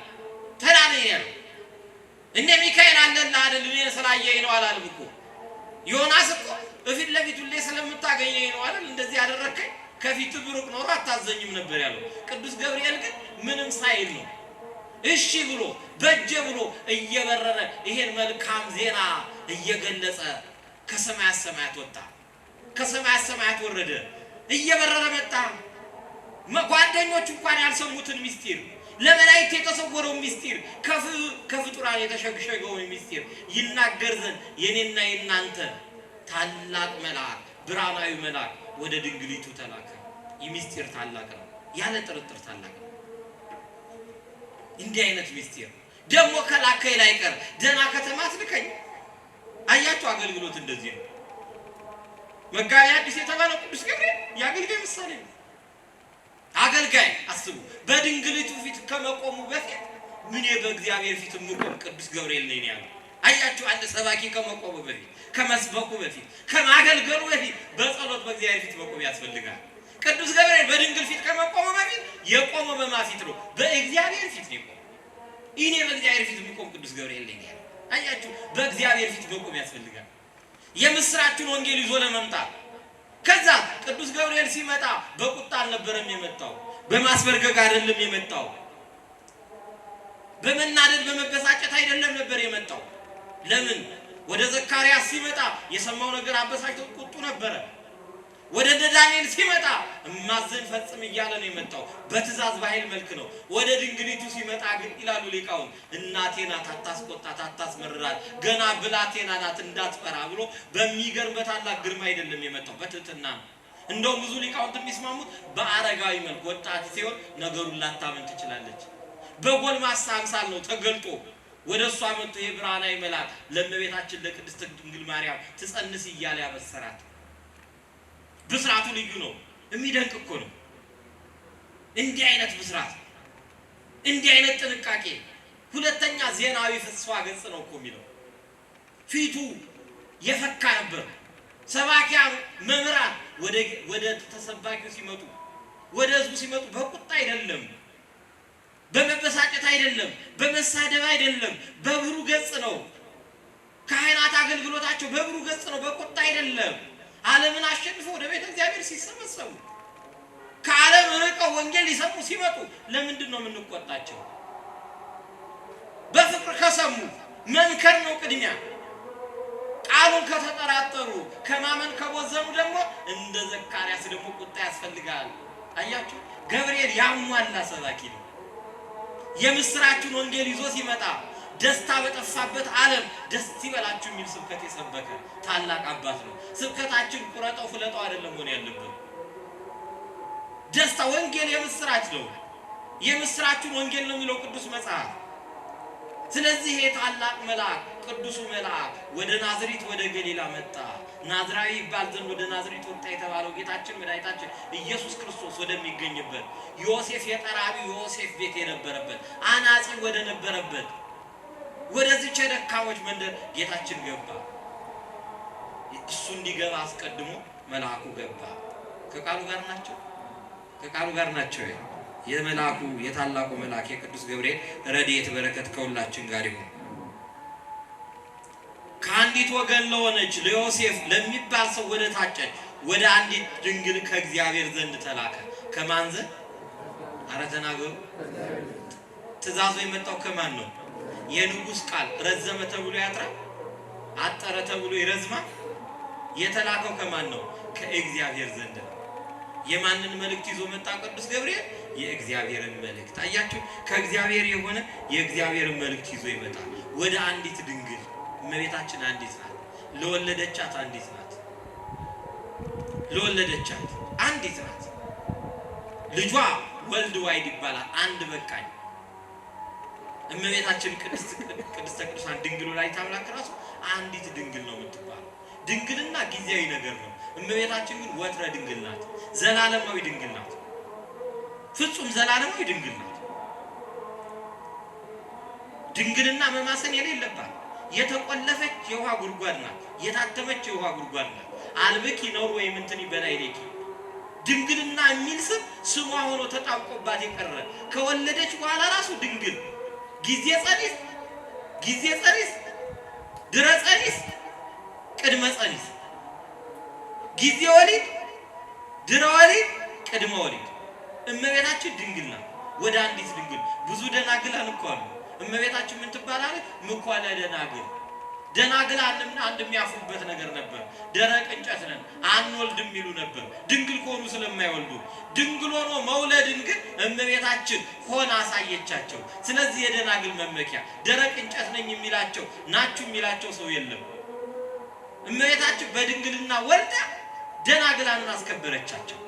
ተራ ነኝ ያለው እነ ሚካኤል አለልህ አይደል እኔን ስላየኸኝ ነው አላለም እኮ። ዮናስ እኮ በፊት ለፊት ሁሌ ስለምታገኘኝ ነው አይደል እንደዚህ ያደረከኝ፣ ከፊት ብሩቅ ኖሮ አታዘኝም ነበር ያለው። ቅዱስ ገብርኤል ግን ምንም ሳይል ነው እሺ ብሎ በጀ ብሎ እየበረረ ይሄን መልካም ዜና እየገለጸ ከሰማያት ሰማያት ወጣ፣ ከሰማያት ሰማያት ወረደ፣ እየበረረ መጣ። ጓደኞቹ እንኳን ያልሰሙትን ምስጢር፣ ለመላእክት የተሰወረውን ምስጢር፣ ከፍጡራን የተሸሸገውን ምስጢር ይናገር ዘንድ የኔና የናንተ ታላቅ መልአክ ብርሃናዊ መልአክ ወደ ድንግሊቱ ተላከ። ይህ ምስጢር ታላቅ ነው፣ ያለ ጥርጥር ታላቅ ነው። እንዲህ አይነት ምስጢር ደግሞ ከላከኝ ላይ ቀር ደህና ከተማ አትልከኝ። አያችሁ አገልግሎት እንደዚህ ነው። መጋቢ ሐዲስ የተባለው ቅዱስ ገብርኤል የአገልጋይ ምሳሌ ነው። አገልጋይ አስቡ፣ በድንግሊቱ ፊት ከመቆሙ በፊት ምን በእግዚአብሔር ፊት የምቆም ቅዱስ ገብርኤል ነኝ ያለው። አያችሁ አንድ ሰባኪ ከመቆሙ በፊት ከመስበኩ በፊት ከማገልገሉ በፊት በጸሎት በእግዚአብሔር ፊት መቆም ያስፈልጋል። ቅዱስ ገብርኤል በድንግል ፊት ከመቆሙ በፊት የቆመው በማን ፊት ነው? በእግዚአብሔር ፊት ነው የቆመው። እኔ በእግዚአብሔር ፊት የምቆም ቅዱስ ገብርኤል ነኝ ያለው። አያችሁ በእግዚአብሔር ፊት መቆም ያስፈልጋል የምስራችን ወንጌል ይዞ ለመምጣት። ከዛ ቅዱስ ገብርኤል ሲመጣ በቁጣ አልነበረም የመጣው፣ በማስበርገግ አይደለም የመጣው፣ በመናደድ በመበሳጨት አይደለም ነበር የመጣው። ለምን? ወደ ዘካርያስ ሲመጣ የሰማው ነገር አበሳጭቶ ቁጡ ነበረ። ወደ ዳንኤል ሲመጣ ማዘን ፈጽም እያለ ነው የመጣው። በትእዛዝ በኃይል መልክ ነው። ወደ ድንግሊቱ ሲመጣ ግን ይላሉ ሊቃውንት እናቴ ናት አታስቆጣት፣ አታስመርራት፣ ገና ብላቴና ናት እንዳትፈራ ብሎ በሚገርም በታላቅ ግርማ አይደለም የመጣው፣ በትህትና ነው። እንደው ብዙ ሊቃውንት የሚስማሙት በአረጋዊ መልክ ወጣት ሲሆን ነገሩን ላታመን ትችላለች። በጎልማሳ አምሳል ነው ተገልጦ ወደ እሷ መጥቶ የብርሃናዊ መልአክ ለእመቤታችን ለቅድስት ድንግል ማርያም ትጸንስ እያለ ያበሰራት። ብስራቱ ልዩ ነው፣ የሚደንቅ እኮ ነው። እንዲህ አይነት ብስራት፣ እንዲህ አይነት ጥንቃቄ። ሁለተኛ ዜናዊ ፍስዋ ገጽ ነው እኮ የሚለው። ፊቱ የፈካ ነበር። ሰባኪያን መምህራን ወደ ተሰባኪው ሲመጡ፣ ወደ ህዝቡ ሲመጡ በቁጣ አይደለም፣ በመበሳጨት አይደለም፣ በመሳደብ አይደለም፣ በብሩህ ገጽ ነው። ካህናት አገልግሎታቸው በብሩህ ገጽ ነው፣ በቁጣ አይደለም። ዓለምን አሸንፈው ወደ ቤተ እግዚአብሔር ሲሰበሰቡ፣ ከዓለም ርቀው ወንጌል ሊሰሙ ሲመጡ ለምንድን ነው የምንቆጣቸው? በፍቅር ከሰሙ መንከር ነው ቅድሚያ። ቃሉን ከተጠራጠሩ ከማመን ከቦዘኑ ደግሞ እንደ ዘካርያስ ደግሞ ቁጣ ያስፈልጋል። አያችሁ ገብርኤል ያሟላ ሰባኪ ነው። የምስራችን ወንጌል ይዞ ሲመጣ ደስታ በጠፋበት ዓለም ደስ ይበላችሁ የሚል ስብከት የሰበከ ታላቅ አባት ነው። ስብከታችን ቁረጠው ፍለጠው አይደለም ሆነ ያለበት። ደስታ ወንጌል የምስራች ነው። የምስራችን ወንጌል ነው የሚለው ቅዱስ መጽሐፍ። ስለዚህ የታላቅ መልአክ ቅዱሱ መልአክ ወደ ናዝሬት ወደ ገሊላ መጣ። ናዝራዊ ይባል ዘንድ ወደ ናዝሬት ወጣ የተባለው ጌታችን መድኃኒታችን ኢየሱስ ክርስቶስ ወደሚገኝበት ዮሴፍ የጠራቢው ዮሴፍ ቤት የነበረበት አናጺ ወደ ነበረበት ወደዚህ ደካሞች መንደር ጌታችን ገባ። እሱ እንዲገባ አስቀድሞ መልአኩ ገባ። ከቃሉ ጋር ናቸው፣ ከቃሉ ጋር ናቸው። የመልአኩ የታላቁ መልአክ የቅዱስ ገብርኤል ረድኤት በረከት ከሁላችን ጋር ይሁን። ከአንዲት ወገን ለሆነች ለዮሴፍ ለሚባል ሰው ወደ ታጨች ወደ አንዲት ድንግል ከእግዚአብሔር ዘንድ ተላከ። ከማን ዘንድ? አረ ተናገሩ። ትእዛዙ የመጣው ከማን ነው? የንጉሥ ቃል ረዘመ ተብሎ ያጥራል፣ አጠረ ተብሎ ይረዝማል። የተላከው ከማን ነው? ከእግዚአብሔር ዘንድ ነው። የማንን መልእክት ይዞ መጣ ቅዱስ ገብርኤል? የእግዚአብሔርን መልእክት። አያችሁ፣ ከእግዚአብሔር የሆነ የእግዚአብሔርን መልእክት ይዞ ይመጣል ወደ አንዲት ድንግል። እመቤታችን አንዲት ናት። ለወለደቻት አንዲት ናት። ለወለደቻት አንዲት ናት። ልጇ ወልድ ዋሕድ ይባላል። አንድ በቃኝ። እመቤታችን ቅድስተ ቅዱሳን ድንግል ወላዲተ አምላክ ራሱ አንዲት ድንግል ነው የምትባለው። ድንግልና ጊዜያዊ ነገር ነው። እመቤታችን ግን ወትረ ድንግል ናት። ዘላለማዊ ድንግል ናት። ፍጹም ዘላለማዊ ድንግል ናት። ድንግልና መማሰን የሌለባት የተቆለፈች የውሃ ጉድጓድ ናት። የታተመች የውሃ ጉድጓድ ናት። አልብኪ ነውር ወይም እንትን በላዕሌኪ ድንግልና የሚል ስሟ ሆኖ ተጣብቆባት የቀረ ከወለደች በኋላ ራሱ ድንግል ጊዜ ጸኒስ፣ ጊዜ ጸኒስ፣ ድረ ጸኒስ፣ ቅድመ ጸኒስ፣ ጊዜ ወሊድ፣ ድረ ወሊድ፣ ቅድመ ወሊድ። እመቤታችን ድንግል ናት። ወደ አንዲት ድንግል ብዙ ደናግላን እኮ አሉ። እመቤታችን ምን ትባላለች? ምኳለ ደናግል። ደናግል አንድ የሚያፍሩበት ነገር ነበር። ደረቅ እንጨት ነን አንወልድም የሚሉ ነበር፣ ድንግል ከሆኑ ስለማይወልዱ። ድንግል ሆኖ መውለድን ግን እመቤታችን ሆና አሳየቻቸው። ስለዚህ የደናግል መመኪያ ደረቅ እንጨት ነኝ የሚላቸው ናችሁ የሚላቸው ሰው የለም። እመቤታችን በድንግልና ወልዳ ደናግላንን አስከበረቻቸው።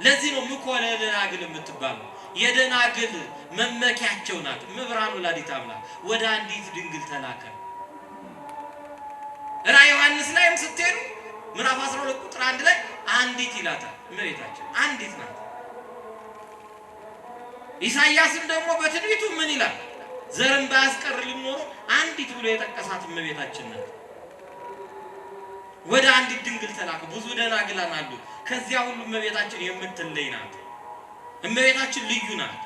ለዚህ ነው ምኳለ ደናግል የምትባለው። የደናግል መመኪያቸው ናት። እመብርሃን ወላዲተ አምላክ ወደ አንዲት ድንግል ተላከ። ራዕየ ዮሐንስ ላይም ስትሄዱ ምዕራፍ 12 ቁጥር 1 ላይ አንዲት ይላታል። እመቤታችን አንዲት ናት። ኢሳይያስም ደግሞ በትንቢቱ ምን ይላል? ዘርን ባያስቀርልም ኖሮ አንዲት ብሎ የጠቀሳት እመቤታችን ናት። ወደ አንዲት ድንግል ተላከ። ብዙ ደናግላን አሉ። ከዚያ ሁሉ እመቤታችን የምትለይ ናት። እመቤታችን ልዩ ናት።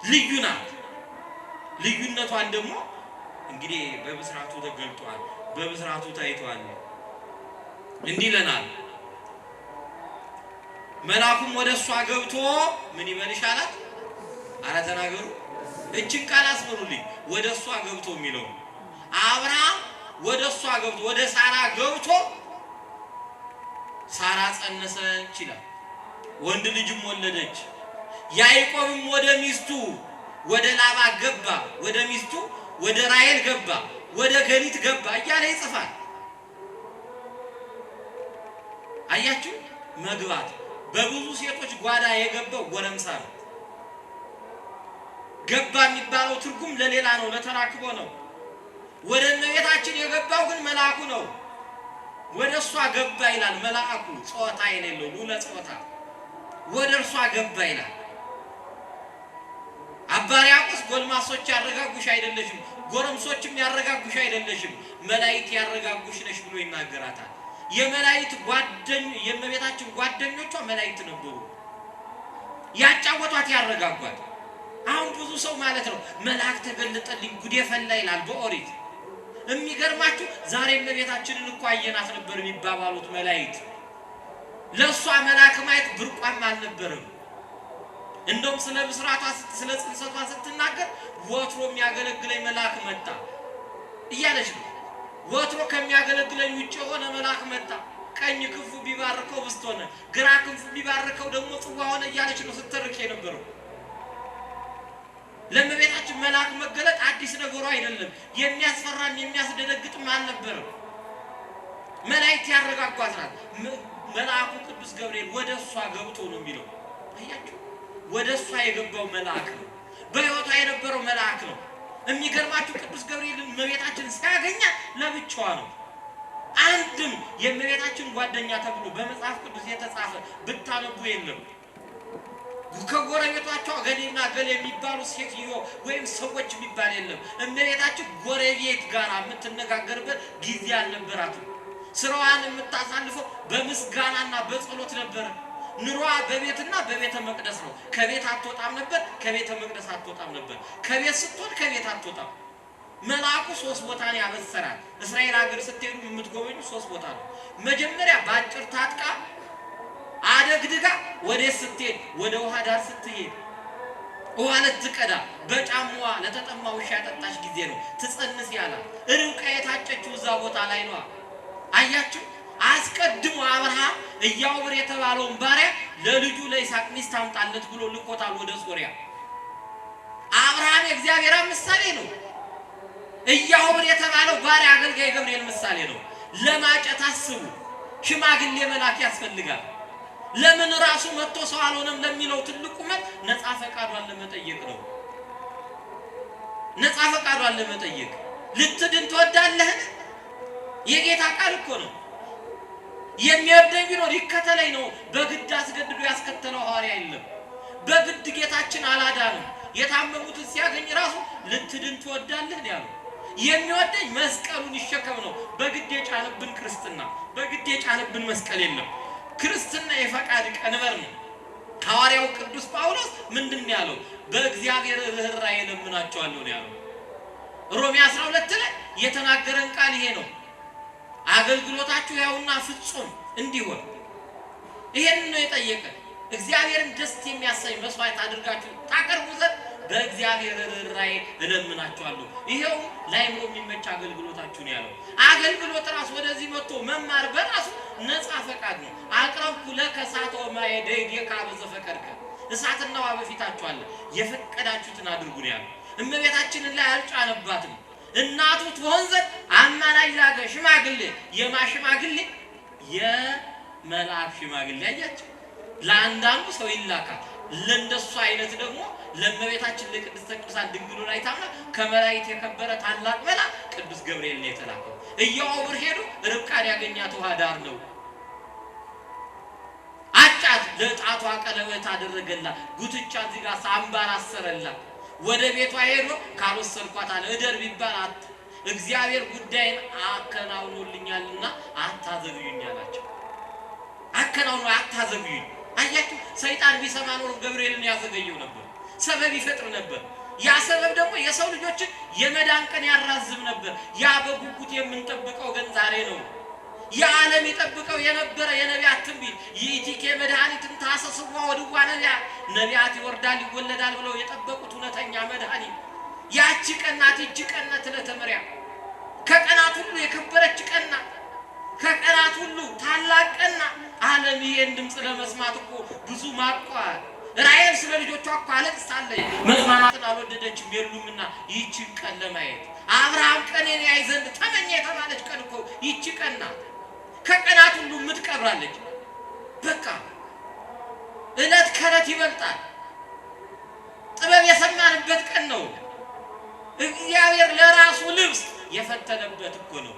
ልዩ ናት። ልዩነቷን ደግሞ እንግዲህ በብስራቱ ተገልጧል፣ በብስራቱ ታይቷል። እንዲህ ይለናል። መልአኩም ወደ እሷ ገብቶ ምን ይበልሽ አላት? አረ ተናገሩ። እችን ቃል አስመሩልኝ። ወደ እሷ ገብቶ የሚለው አብርሃም ወደ እሷ ገብቶ ወደ ሳራ ገብቶ ሳራ ጸነሰች ይላል። ወንድ ልጅም ወለደች። ያዕቆብም ወደ ሚስቱ ወደ ላባ ገባ፣ ወደ ሚስቱ ወደ ራሔል ገባ፣ ወደ ገሊት ገባ እያለ ይጽፋል። አያችሁ፣ መግባት በብዙ ሴቶች ጓዳ የገባው ጎረምሳ ነው። ገባ የሚባለው ትርጉም ለሌላ ነው፣ ለተራክቦ ነው። ወደ እመቤታችን የገባው ግን መልአኩ ነው። ወደ እሷ ገባ ይላል መልአኩ፣ ጾታ የሌለው ሉለ ጾታ ወደ እርሷ ገባ ይላል። አባ ሕርያቆስ ጎልማሶች ያረጋጉሽ አይደለሽም፣ ጎረምሶችም ያረጋጉሽ አይደለሽም፣ መላእክት ያረጋጉሽ ነሽ ብሎ ይናገራታል። የእመቤታችን ጓደኞቿ መላእክት ነበሩ፣ ያጫወቷት ያረጋጓት። አሁን ብዙ ሰው ማለት ነው መልአክ ተገለጠልኝ ጉዴ ፈላ ይላል በኦሪት። የሚገርማችሁ ዛሬ እመቤታችንን እኮ አየናት ነበር የሚባባሉት መላእክት። ለእሷ መልአክ ማየት ብርቋም አልነበረም። እንደውም ስለ ብስራቷ ስለ ጽንሰቷ ስትናገር ወትሮ የሚያገለግለኝ መልአክ መጣ እያለች ነው። ወትሮ ከሚያገለግለኝ ውጭ የሆነ መልአክ መጣ፣ ቀኝ ክንፉ ቢባርከው ብስት ሆነ፣ ግራ ክንፉ ቢባርከው ደግሞ ጽዋ ሆነ እያለች ነው ስትርክ የነበረው። ለእመቤታችን መልአክ መገለጥ አዲስ ነገሩ አይደለም። የሚያስፈራም የሚያስደነግጥም አልነበረም። መላእክት ያረጋጓት ናት። መልአኩ ቅዱስ ገብርኤል ወደ እሷ ገብቶ ነው የሚለው። አያችሁ፣ ወደ እሷ የገባው መልአክ ነው። በሕይወቷ የነበረው መልአክ ነው። የሚገርማችሁ ቅዱስ ገብርኤልን እመቤታችን ሲያገኛት ለብቻዋ ነው። አንድም የእመቤታችን ጓደኛ ተብሎ በመጽሐፍ ቅዱስ የተጻፈ ብታነቡ የለም። ከጎረቤቷቸው ገሌና ገሌ የሚባሉ ሴትዮ ወይም ሰዎች የሚባል የለም። እመቤታችን ጎረቤት ጋር የምትነጋገርበት ጊዜ አልነበራትም። ስራዋን የምታሳልፈው በምስጋናና በጸሎት ነበር። ኑሯ በቤትና በቤተ መቅደስ ነው። ከቤት አትወጣም ነበር፣ ከቤተ መቅደስ አትወጣም ነበር። ከቤት ስትወጣ ከቤት አትወጣም። መልአኩ 3 ቦታ ነው ያበሰራል። እስራኤል ሀገር ስትሄዱ የምትጎበኙ 3 ቦታ ነው። መጀመሪያ በአጭር ታጥቃ አደግድጋ ወዴት ስትሄድ? ወደ ውሃ ዳር ስትሄድ ውሃ ልትቀዳ በጫማዋ ለተጠማ ውሻ ያጠጣች ጊዜ ነው ትጸንስ ያላት። ርብቃ የታጨችው እዛ ቦታ ላይ ነው። አያችሁ፣ አስቀድሞ አብርሃም ኢያዕብር የተባለውን ባሪያ ለልጁ ለይስሐቅ ሚስት አምጣለት ብሎ ልኮታል ወደ ሶርያ። አብርሃም የእግዚአብሔር ምሳሌ ነው። ኢያዕብር የተባለው ባሪያ አገልጋይ ገብርኤል ምሳሌ ነው። ለማጨት አስቡ፣ ሽማግሌ መላክ ያስፈልጋል። ለምን ራሱ መጥቶ ሰው አልሆነም ለሚለው ትልቁ መልስ ነፃ ፈቃዷን ለመጠየቅ ነው። ነፃ ፈቃዷን ለመጠየቅ። ልትድን ትወዳለህ? የጌታ ቃል እኮ ነው። የሚወደኝ ቢኖር ይከተለኝ ነው። በግድ አስገድዶ ያስከተለው ሐዋርያ የለም። በግድ ጌታችን አላዳንም። የታመሙትን ሲያገኝ ራሱ ልትድን ትወዳለህ ያለው። የሚወደኝ መስቀሉን ይሸከም ነው። በግድ የጫነብን ክርስትና፣ በግድ የጫነብን መስቀል የለም። ክርስትና የፈቃድ ቀንበር ነው። ሐዋርያው ቅዱስ ጳውሎስ ምንድን ያለው? በእግዚአብሔር ርኅራኄ እለምናቸዋለሁ ነው ያለው። ሮሜ 12 ላይ የተናገረን ቃል ይሄ ነው። አገልግሎታችሁ ያውና ፍጹም እንዲሆን ይሄን ነው የጠየቀን። እግዚአብሔርን ደስ የሚያሰኝ መስዋዕት አድርጋችሁ ታቀርቡ ዘንድ በእግዚአብሔር ርኅራኄ እለምናችኋለሁ። ይሄው ለአእምሮ የሚመች አገልግሎታችሁ ነው ያለው። አገልግሎት ራሱ ወደዚህ መጥቶ መማር በራሱ ነፃ ፈቃድ ነው። አቅረብኩ ለከ እሳተ ወማየ ደይዴከ በዘፈቀድከ፣ እሳትና ውሃ በፊታችሁ አለ፣ የፈቀዳችሁትን አድርጉ ነው ያለው። እመቤታችንን ላይ አልጫነባትም። እናቱ ትሆን ዘንድ አማላጅ ላከ ሽማግሌ። የማ ሽማግሌ? የመልአክ ሽማግሌ። አያችሁ፣ ለአንዳንዱ ሰው ይላካል። ለእንደሱ አይነት ደግሞ ለእመቤታችን ለቅድስተ ቅዱሳን ድንግል ላይ ታምና ከመላእክት የከበረ ታላቅ መልአክ ቅዱስ ገብርኤል ነው የተላከው። ኢያዕብር ሄዶ ርብቃን ያገኛት ውሃ ዳር ነው። አጫት፣ ለጣቷ ቀለበት አደረገላት፣ ጉትቻ እዚህ ጋር አምባር አሰረላት። ወደ ቤቷ ሄዶ ካልወሰድኳት አለ እደር ቢባል እግዚአብሔር ጉዳይን አከናውኖልኛልና አታዘግዩኝ አላቸው። አከናውኖ አታዘግዩኝ። አያችሁ፣ ሰይጣን ቢሰማ ኖሮ ገብርኤልን ያዘገየው ነበር፣ ሰበብ ይፈጥር ነበር። ያ ሰበብ ደግሞ የሰው ልጆችን የመዳን ቀን ያራዝም ነበር። ያ በጉጉት የምንጠብቀው ግን ዛሬ ነው። የዓለም የጠብቀው የነበረ የነቢያት ትንቢት ይእቲኬ መድኃኒትን ታሰስዋ ወድዋ ነቢያት ይወርዳል ይወለዳል ብለው የጠበቁት እውነተኛ መድኃኒት ያቺ ቀናት። ይቺ ቀናት ዕለተ ማርያም ከቀናት ሁሉ የከበረች ቀናት፣ ከቀናት ሁሉ ታላቅ ቀናት። ዓለም ይሄን ድምፅ ለመስማት እኮ ብዙ ማቋል። ራሔል ስለ ልጆቿ እኮ አለቅሳለች። መጽናናትን አልወደደችም የሉምና ይቺን ቀን ለማየት አብርሃም ቀኔን ያይ ዘንድ ተመኘ የተባለች ቀን እኮ ይቺ ቀን ናት። ከቀናት ሁሉ የምትቀብራለች። በቃ ዕለት ከዕለት ይበልጣል። ጥበብ የሰማንበት ቀን ነው። እግዚአብሔር ለራሱ ልብስ የፈተነበት እኮ ነው።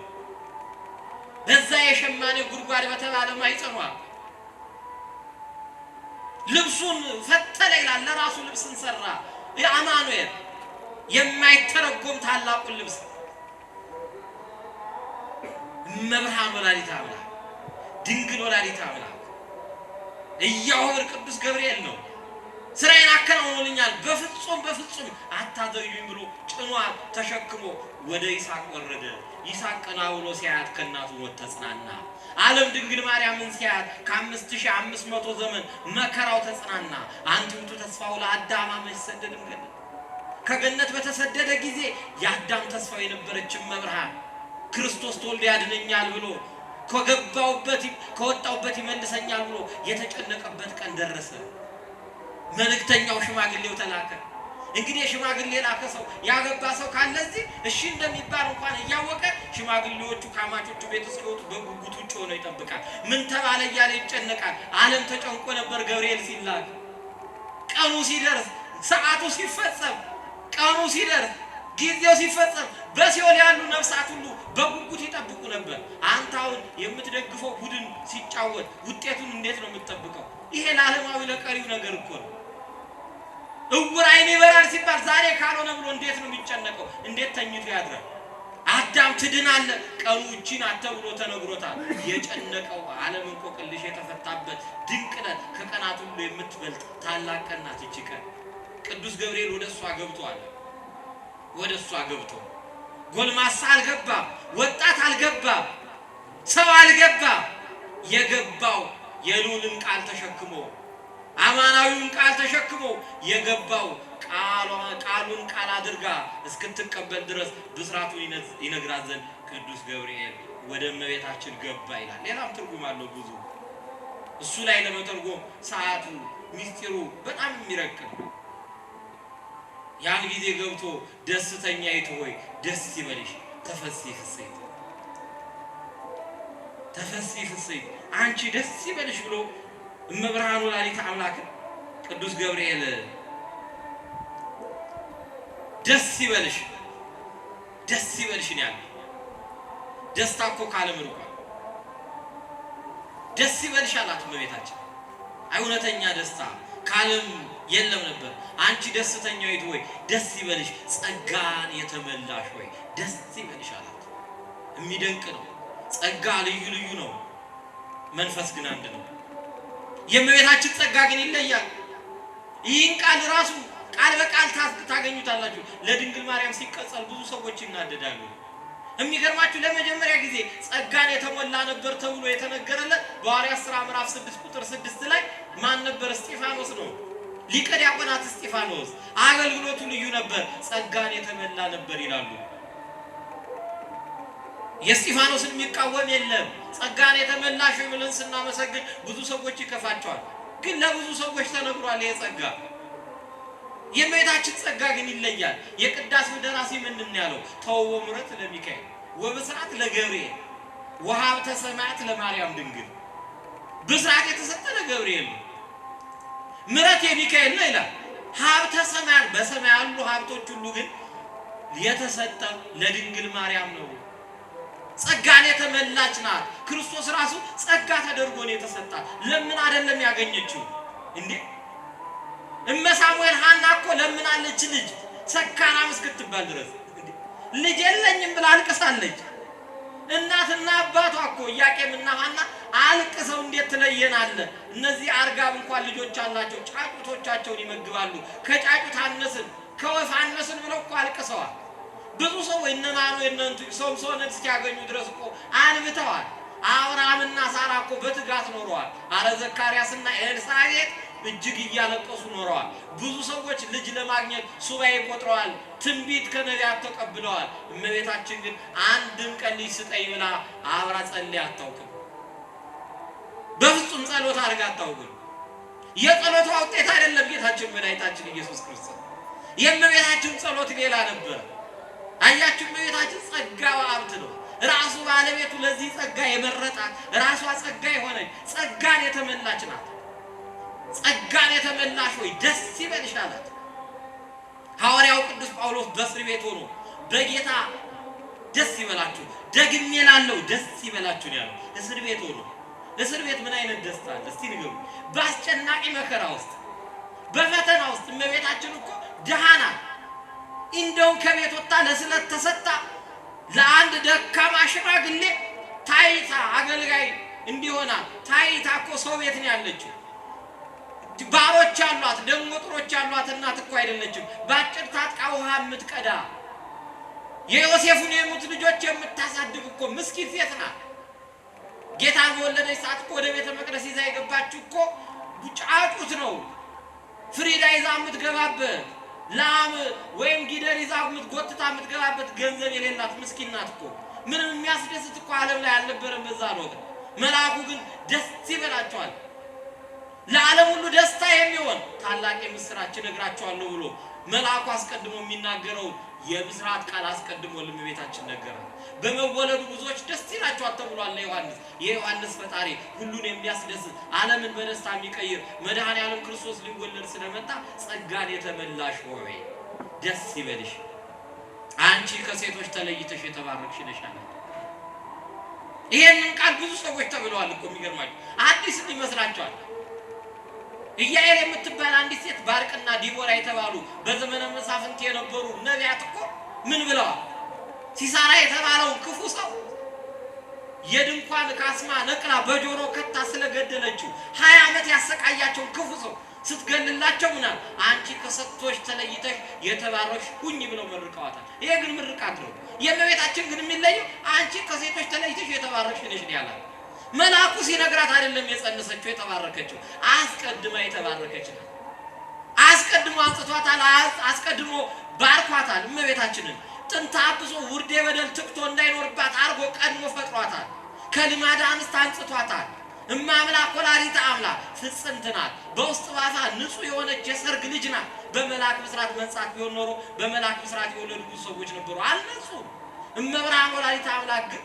በዛ የሸማኔ ጉድጓድ በተባለ ማይጸኗ ልብሱን ፈተለ ይላል። ለራሱ ልብስን ሰራ። የአማኑኤል የማይተረጎም ታላቁን ልብስ እመብርሃን ወላዲተ አምላክ ድንግል ወላዲተ አምላክ ኢያዕብር ቅዱስ ገብርኤል ነው። ስራዬን አከናውኖልኛል፣ በፍጹም በፍጹም አታዘዩኝ ብሎ ጭኗን ተሸክሞ ወደ ይስሐቅ ወረደ። ይስሐቅ ቀና ብሎ ሲያያት ከእናቱ ሞት ተጽናና። ዓለም ድንግል ማርያምን ሲያያት ከ5500 ዘመን መከራው ተጽናና። አንትምቱ ተስፋው ለአዳም መሰደድም ገነት ከገነት በተሰደደ ጊዜ የአዳም ተስፋው የነበረች እመብርሃን ክርስቶስ ተወልዶ ያድነኛል ብሎ ከወጣውበት ይመልሰኛል ብሎ የተጨነቀበት ቀን ደረሰ። መልእክተኛው ሽማግሌው ተላከ። እንግዲህ ሽማግሌ ላከ ሰው ያገባ ሰው ካለ እዚህ እሺ እንደሚባል እንኳን እያወቀ ሽማግሌዎቹ ካማቾቹ ቤት እስኪወጡ በጉጉት ውጭ ሆኖ ይጠብቃል። ምን ተባለ እያለ ይጨነቃል። ዓለም ተጨንቆ ነበር። ገብርኤል ሲላክ ቀኑ ሲደርስ፣ ሰዓቱ ሲፈጸም፣ ቀኑ ሲደርስ፣ ጊዜው ሲፈጸም በሲኦል ያሉ ነፍሳት ሁሉ በጉጉት ይጠብቁ ነበር። አንተ አሁን የምትደግፈው ቡድን ሲጫወት ውጤቱን እንዴት ነው የምትጠብቀው? ይሄ ለዓለማዊ ለቀሪው ነገር እኮ ነው። እውር አይን ይበራል ሲባል ዛሬ ካልሆነ ብሎ እንዴት ነው የሚጨነቀው? እንዴት ተኝቶ ያድራል? አዳም ትድናለህ ቀኑ እቺ ናት ተብሎ ተነግሮታል። የጨነቀው ዓለም እንቆቅልሽ የተፈታበት ድንቅ ዕለት ከቀናት ሁሉ የምትበልጥ ታላቅ ቀን ናት እቺ ቀን። ቅዱስ ገብርኤል ወደ እሷ ገብቷል። ወደ እሷ ገብቶ ጎልማሳ አልገባም፣ ወጣት አልገባም፣ ሰው አልገባም። የገባው የልዑልን ቃል ተሸክሞ አማናዊውን ቃል ተሸክሞ የገባው ቃሉን ቃል አድርጋ እስክትቀበል ድረስ ብስራቱን ይነግራት ዘንድ ቅዱስ ገብርኤል ወደ እመቤታችን ገባ ይላል። ሌላም ትርጉም አለው ብዙ። እሱ ላይ ለመተርጎም ሰዓቱ ሚስጢሩ በጣም የሚረቅም። ያን ጊዜ ገብቶ ደስተኛይቱ ሆይ ደስ ይበልሽ ተፈሥሒ ፍሥሕት ተፈሥሒ ፍሥሕት አንቺ ደስ ይበልሽ ብሎ እመብርሃን ወላዲተ አምላክ ቅዱስ ገብርኤል ደስ ይበልሽ ነው ያለው። ደስታ እኮ ካለም ርቋል። ደስ ይበልሽ አላት እመቤታችን። እውነተኛ ደስታ ካለም የለም ነበር። አንቺ ደስተኛይቱ ሆይ ደስ ይበልሽ፣ ጸጋን የተመላሽ ሆይ ደስ ይበልሽ አላት። የሚደንቅ ነው። ጸጋ ልዩ ልዩ ነው፣ መንፈስ ግን አንድ ነው። የእመቤታችን ጸጋ ግን ይለያል። ይህን ቃል ራሱ ቃል በቃል ታገኙታላችሁ። ለድንግል ማርያም ሲቀጸል ብዙ ሰዎች ይናደዳሉ። የሚገርማችሁ ለመጀመሪያ ጊዜ ጸጋን የተሞላ ነበር ተብሎ የተነገረለት በሐዋርያት ሥራ ምዕራፍ 6 ቁጥር 6 ላይ ማን ነበር? እስጢፋኖስ ነው። ሊቀ ዲያቆናት እስጢፋኖስ አገልግሎቱ ልዩ ነበር፣ ጸጋን የተመላ ነበር ይላሉ። የእስጢፋኖስን የሚቃወም የለም። ጸጋን የተመላሽ ብለን ስናመሰግን ብዙ ሰዎች ይከፋቸዋል። ግን ለብዙ ሰዎች ተነግሯል ይሄ ጸጋ። የእመቤታችን ጸጋ ግን ይለያል። የቅዳሴው ደራሲ ምንድን ያለው? ተወው ምሕረት ለሚካኤል ወብስራት ለገብርኤል ወሀብተ ሰማያት ለማርያም ድንግል። ብስራት የተሰጠ ለገብርኤል ነው፣ ምሕረት የሚካኤል ነው ይላል። ሀብተ ሰማያት በሰማይ ያሉ ሀብቶች ሁሉ ግን የተሰጠ ለድንግል ማርያም ነው። ጸጋን የተመላች ናት። ክርስቶስ ራሱ ጸጋ ተደርጎ ነው የተሰጣት። ለምን አይደለም ያገኘችው እንዴ? እመ ሳሙኤል ሐና እኮ ለምናለች ልጅ ሰካራም እስክትባል ድረስ ልጅ የለኝም ብላ አልቅሳለች። እናትና አባቷ እኮ ኢያቄምና ሐና አልቅሰው እንዴት ትለየናለህ? እነዚህ አርጋብ እንኳን ልጆች አላቸው፣ ጫጩቶቻቸውን ይመግባሉ። ከጫጩት አነስን ከወፍ አነስን ብለው እኮ አልቅሰዋል። ብዙ ሰው እነማኑ የነንቱ ሶምሶንን እስኪያገኙ ድረስ እኮ አንብተዋል። አብርሃምና ሳራ እኮ በትጋት ኖረዋል። አረ ዘካርያስና ኤልሳቤጥ እጅግ እያለቀሱ ኖረዋል። ብዙ ሰዎች ልጅ ለማግኘት ሱባኤ ቆጥረዋል፣ ትንቢት ከነቢያት ተቀብለዋል። እመቤታችን ግን አንድም ቀን ልጅ ስጠኝ ብላ አብራ ጸልያ አታውቅም። በፍጹም ጸሎት አድርጋ አታውቅም። የጸሎቷ ውጤት አይደለም ጌታችን መድኃኒታችን ኢየሱስ ክርስቶስ። የእመቤታችን ጸሎት ሌላ ነበር። አያችሁ፣ እመቤታችን ጸጋዋ ሀብት ነው። ራሱ ባለቤቱ ለዚህ ጸጋ የመረጣት ራሷ ጸጋ የሆነች ጸጋን የተመላች ናት። ጸጋን የተመላሽ ሆይ ደስ ይበልሽ አላት። ሐዋርያው ቅዱስ ጳውሎስ በእስር ቤት ሆኖ በጌታ ደስ ይበላችሁ ደግሜ እላለሁ ደስ ይበላችሁ ነው ያለው። እስር ቤት ሆኖ እስር ቤት ምን አይነት ደስታ አለ እስቲ ንገሩ። በአስጨናቂ መከራ ውስጥ በፈተና ውስጥ እመቤታችን እኮ ደሃ ናት። እንደውም ከቤት ወጣ ለስለት ተሰጣ ለአንድ ደካማ ሽማግሌ ታይታ አገልጋይ እንዲሆና ታይታ እኮ ሰው ቤት ነው ያለችው። ባሮች አሏት፣ ደንጎጥሮች አሏት። እናት እኮ አይደለችም። ባጭር ታጥቃ ውሃ የምትቀዳ የዮሴፍን የሙት ልጆች የምታሳድግ እኮ ምስኪን ሴት ናት። ጌታን በወለደች ሰዓት እኮ ወደ ቤተ መቅደስ ይዛ የገባችው እኮ ጫጩት ነው። ፍሪዳ ይዛ የምትገባበት ላም ወይም ጊደር ይዛ የምትጎትታ የምትገባበት ገንዘብ የሌላት ምስኪን ናት እኮ። ምንም የሚያስደስት እኮ ዓለም ላይ አልነበረም በዛ ነው። መልአኩ ግን ደስ ይበላቸዋል፣ ለዓለም ሁሉ ደስታ የሚሆን ታላቅ የምስራች እነግራቸዋለሁ ብሎ መልአኩ አስቀድሞ የሚናገረው የብስራት ቃል አስቀድሞ ለእመቤታችን ነገረ። በመወለዱ ብዙዎች ደስ ይላቸዋል ተብሏል ለዮሐንስ። የዮሐንስ ፈጣሪ ሁሉን የሚያስደስት ዓለምን በደስታ የሚቀይር መድኃኔ ዓለም ክርስቶስ ሊወለድ ስለመጣ ጸጋን የተመላሽ ሆይ ደስ ይበልሽ፣ አንቺ ከሴቶች ተለይተሽ የተባረክሽ ነሽ አለ። ይሄንን ቃል ብዙ ሰዎች ተብለዋል እኮ። የሚገርማችሁ አዲስ ይመስላችኋል? ኢያኤል የምትባል አንዲት ሴት ባርቅና ዲቦራ የተባሉ በዘመነ መሳፍንት የነበሩ ነቢያት እኮ ምን ብለዋል? ሲሳራ የተባለው ክፉ ሰው የድንኳን ካስማ ነቅላ በጆሮ ከታ ስለገደለችው 20 ዓመት ያሰቃያቸውን ክፉ ሰው ስትገልላቸው ምናል አንቺ ከሴቶች ተለይተሽ የተባረክሽ ሁኚ ብለው መርቀዋታል። ይሄ ግን ምርቃት ነው። የእመቤታችን ግን የሚለየው አንቺ ከሴቶች ተለይተሽ የተባረክሽ ነሽ ያላት። መልአኩ ሲነግራት አይደለም የጸነሰችው የተባረከችው፣ አስቀድማ የተባረከች ናት። አስቀድሞ አንጽቷታል፣ አስቀድሞ ባርኳታል። እመቤታችንን ጥንተ አብሶ ውርዴ በደል ትክቶ እንዳይኖርባት አርጎ ቀድሞ ፈጥሯታል። ከልማደ አንስት አንጽቷታል። እማምላክ ወላዲተ አምላክ ፍጽምት ናት። በውስጥ ባሳ ንጹሕ የሆነች የሰርግ ልጅ ናት። በመልአክ ብስራት መንጻት ቢሆን ኖሮ በመልአክ ብስራት የወለዱ ብዙ ሰዎች ነበሩ፣ አልነጹም። እመብርሃን ወላዲተ አምላክ ግን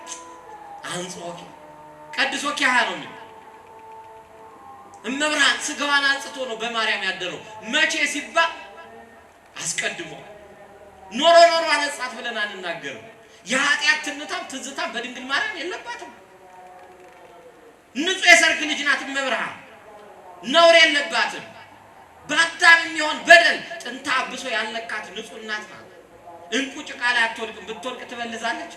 አንጾኪ ቀድሶኪሃ ነው የሚል እመብርሃን ስጋዋን አንጽቶ ነው በማርያም ያደረው። መቼ ሲባል አስቀድሞ ኖሮ አነጻት ብለን አንናገርም። የኃጢአት ትንታም ትዝታም በድንግል ማርያም የለባትም። ንጹሕ የሰርግ ልጅ ናት እመብርሃን፣ ነውር የለባትም። በአዳም የሚሆን በደል ጥንተ አብሶ ያልነካት ንጹሕ እናት ናት። እንቁ ጭቃ ላይ አትወድቅም፣ ብትወድቅ ትበልዛለች።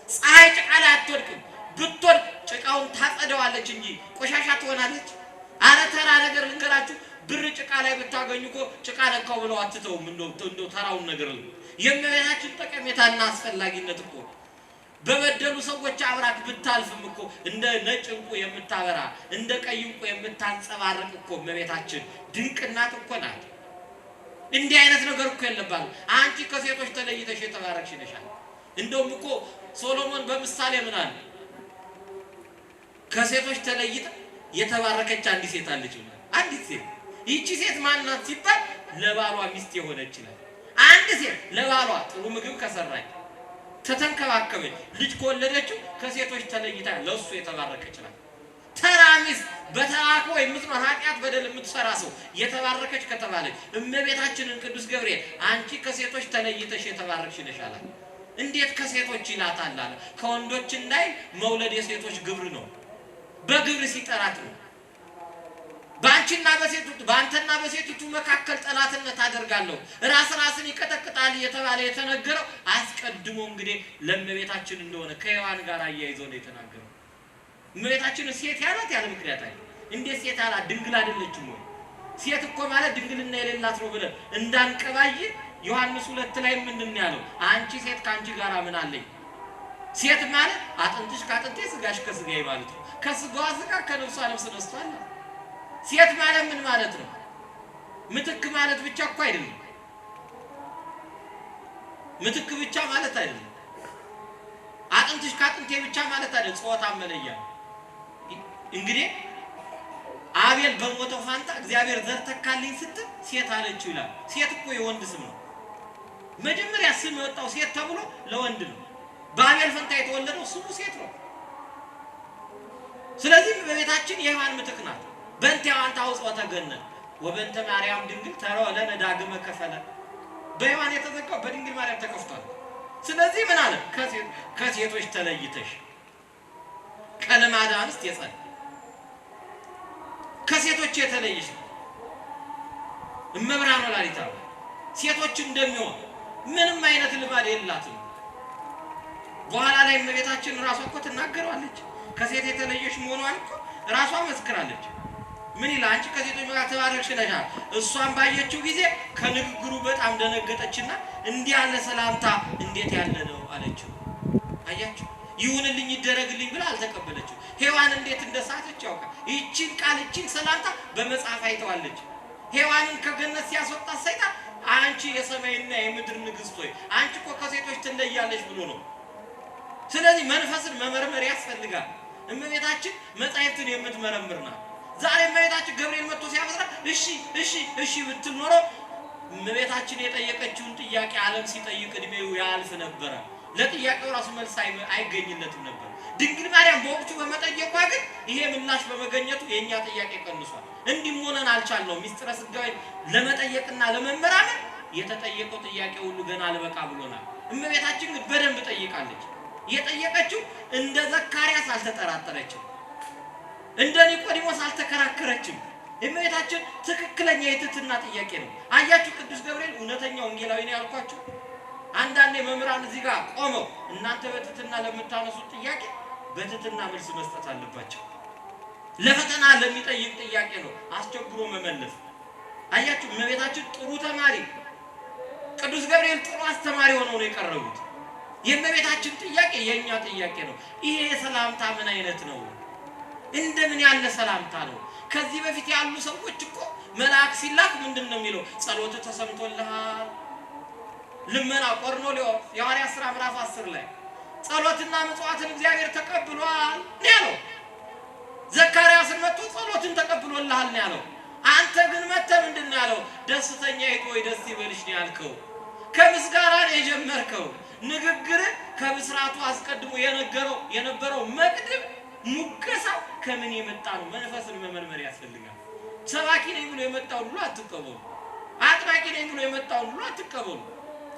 ፀሐይ ጭቃ ላይ አትወድቅም፣ ብትወድቅ ጭቃውን ታጸደዋለች እንጂ ቆሻሻ ትሆናለች። አረ ተራ ነገር ልንገራችሁ፣ ብር ጭቃ ላይ ብታገኙ እኮ ጭቃ ነካው ብለው አትተውም። እንደው ተራውን ነገር የእመቤታችን ጠቀሜታና አስፈላጊነት እኮ በበደሉ ሰዎች አብራክ ብታልፍም እኮ እንደ ነጭ እንቁ የምታበራ እንደ ቀይ እንቁ የምታንጸባርቅ እኮ እመቤታችን ድንቅ እናት እኮ ናት። እንዲህ አይነት ነገር እኮ የለባትም። አንቺ ከሴቶች ተለይተሽ የተባረክሽ ነሻል። እንደውም እኮ ሶሎሞን በምሳሌ ምን አለ? ከሴቶች ተለይታ የተባረከች አንዲት ሴት አለች። አንዲት ሴት፣ ይቺ ሴት ማናት ሲባል ለባሏ ሚስት የሆነች ናት። አንድ ሴት ለባሏ ጥሩ ምግብ ከሰራች ተተንከባከበች፣ ልጅ ከወለደችው ከሴቶች ተለይታ ለሱ የተባረከች ናት። ተራ ሚስት በተራኮ የምትኖር ኃጢአት በደል የምትሰራ ሰው የተባረከች ከተባለች እመቤታችንን ቅዱስ ገብርኤል አንቺ ከሴቶች ተለይተሽ የተባረክሽ ነሽ አላት። እንዴት ከሴቶች ይላታል አለ? ከወንዶች እንዳይ መውለድ የሴቶች ግብር ነው። በግብር ሲጠራት ነው። በአንተና በሴቲቱ መካከል ጠላትነት አደርጋለሁ፣ ራስን ይቀጠቅጣል የተባለ የተነገረው አስቀድሞ እንግዲህ ለእመቤታችን እንደሆነ ከሔዋን ጋር አያይዞ ነው የተናገረው። እመቤታችን ሴት ያላት ያለ ምክንያት አይደል? እንዴት ሴት ያላት? ድንግል አይደለችም ወይ? ሴት እኮ ማለት ድንግልና የሌላት ነው ብለን እንዳንቀባይ ዮሐንስ 2 ላይ ምንድን ያለው? አንቺ ሴት ካንቺ ጋር ምን አለኝ? ሴት ማለት አጥንትሽ ካጥንቴ ስጋሽ ከስጋዬ ማለት ነው። ከስጋዋ ስጋ ከነፍሷ ነፍስ ነስቷል። ሴት ማለት ምን ማለት ነው? ምትክ ማለት ብቻ እኮ አይደለም። ምትክ ብቻ ማለት አይደለም። አጥንትሽ ካጥንቴ ብቻ ማለት አይደለም። ጾታ መለያ እንግዲህ አቤል በሞተው ፋንታ እግዚአብሔር ዘር ተካልኝ ስትል ሴት አለችው ይላል። ሴት እኮ የወንድ ስም ነው። መጀመሪያ ስም የወጣው ሴት ተብሎ ለወንድ ነው። በአቤል ፈንታ የተወለደው ስሙ ሴት ነው። ስለዚህ በቤታችን የሔዋን ምትክ ናት። በእንተ ሔዋን ታውጽወተ ገነት ወበእንተ ማርያም ድንግል ተረወ ለነ ዳግመ ከፈለ። በሔዋን የተዘጋው በድንግል ማርያም ተከፍቷል። ስለዚህ ምን አለ? ከሴቶች ተለይተሽ ከልማደ አንስት የጸና ከሴቶች የተለየሽ እመብርሃን ወላዲተ አምላክ ሴቶች እንደሚሆን ምንም አይነት ልማድ የላትም። በኋላ ላይ እመቤታችን ራሷ እኮ ትናገራለች። ከሴት የተለየሽ መሆኗን እኮ ራሷ መስክራለች። ምን ይላል? አንቺ ከሴቶች መካከል ተባረክሽ ነሻል። እሷን ባየችው ጊዜ ከንግግሩ በጣም ደነገጠችና እንዲህ ያለ ሰላምታ እንዴት ያለ ነው አለችው። አያችሁ፣ ይሁንልኝ ይደረግልኝ ብላ አልተቀበለችው። ሔዋን እንዴት እንደሳተች ያውቃል። ይቺን ቃል ይቺን ሰላምታ በመጽሐፍ አይተዋለች። ሔዋንን ከገነት ሲያስወጣት ሰይጣን አንቺ የሰማይና የምድር ንግስት ሆይ አንቺ እኮ ከሴቶች ትለያለሽ ብሎ ነው። ስለዚህ መንፈስን መመርመር ያስፈልጋል። እመቤታችን መጻሕፍትን የምትመረምር ናት። ዛሬ እመቤታችን ገብርኤል መጥቶ ሲያበስራት እሺ ብትል ኖሮ እመቤታችን የጠየቀችውን ጥያቄ ዓለም ሲጠይቅ እድሜው ያልፍ ነበረ። ለጥያቄው ራሱ መልስ አይገኝለትም ነበር። ድንግል ማርያም በወቅቱ በመጠየቋ ግን ይሄ ምላሽ በመገኘቱ የኛ ጥያቄ ቀንሷል። እንዲህ ሆነን አልቻልነው። ሚስጥረ ሥጋዌ ለመጠየቅና ለመመራመር የተጠየቀው ጥያቄ ሁሉ ገና አልበቃ ብሎናል። እመቤታችን ግን በደንብ ጠይቃለች። የጠየቀችው እንደ ዘካርያስ አልተጠራጠረችም፣ እንደ ኒቆዲሞስ አልተከራከረችም። እመቤታችን ትክክለኛ የትህትና ጥያቄ ነው። አያችሁ፣ ቅዱስ ገብርኤል እውነተኛ ወንጌላዊ ነው ያልኳችሁ። አንዳንዴ መምህራን እዚህ ጋር ቆመው እናንተ በትህትና ለምታነሱት ጥያቄ በትህትና መልስ መስጠት አለባቸው። ለፈተና ለሚጠይቅ ጥያቄ ነው አስቸግሮ መመለስ። አያችሁ፣ እመቤታችን ጥሩ ተማሪ፣ ቅዱስ ገብርኤል ጥሩ አስተማሪ ሆነው ነው የቀረቡት። የእመቤታችን ጥያቄ የኛ ጥያቄ ነው። ይሄ ሰላምታ ምን አይነት ነው? እንደምን ያለ ሰላምታ ነው! ከዚህ በፊት ያሉ ሰዎች እኮ መልአክ ሲላክ ምንድነው የሚለው? ጸሎት ተሰምቶልሃል። ልመና ቆርኔሌዎስ የሐዋርያት ሥራ ምዕራፍ 10 ላይ ጸሎትና ምጽዋትን እግዚአብሔር ተቀብሏል ነው ያለው። ዘካርያስን መጥቶ ጸሎትን ተቀብሎልሃል ነው ያለው። አንተ ግን መጥተህ ምንድነው ያለው? ደስተኛይቱ ሆይ ደስ ይበልሽ ነው ያልከው። ከምስጋና ነው የጀመርከው። ንግግር ከብስራቱ አስቀድሞ የነበረው መቅድም ሙገሳው ከምን የመጣ ነው? መንፈስን መመርመር ያስፈልጋል። ሰባኪ ነኝ ብሎ የመጣውን ሁሉ አትቀበሉ። አጥባቂ ነኝ ብሎ የመጣውን ሁሉ አትቀበሉ።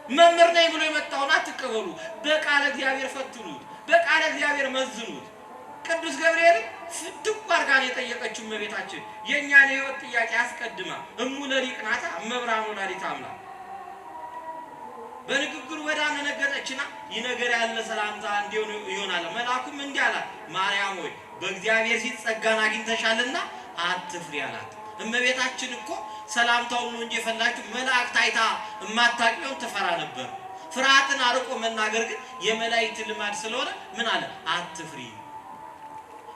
መምህር ነኝ ብሎ የመጣውን አትቀበሉ። በቃለ እግዚአብሔር ፈትኑት፣ በቃለ እግዚአብሔር መዝኑት። ቅዱስ ገብርኤል ፍትው አድርጋ የጠየቀችው እመቤታችን የእኛን የሕይወት ጥያቄ አስቀድማ እሙ ለሊቅ ናታ እመብርሃን ወላዲተ አምላክ በንግግሩ ወዳነ ነገረችና ይህ ነገር ያለ ሰላምታ እንዲሆን ይሆናል። መልአኩም እንዲህ አላት፣ ማርያም ሆይ በእግዚአብሔር ፊት ጸጋን አግኝተሻልና አትፍሪ አላት። እመቤታችን እኮ ሰላምታውን ነው እንጂ የፈላችሁ መላእክት አይታ እማታውቂውን ትፈራ ነበር። ፍርሃትን አርቆ መናገር ግን የመላእክት ልማድ ስለሆነ ምን አለ? አትፍሪ።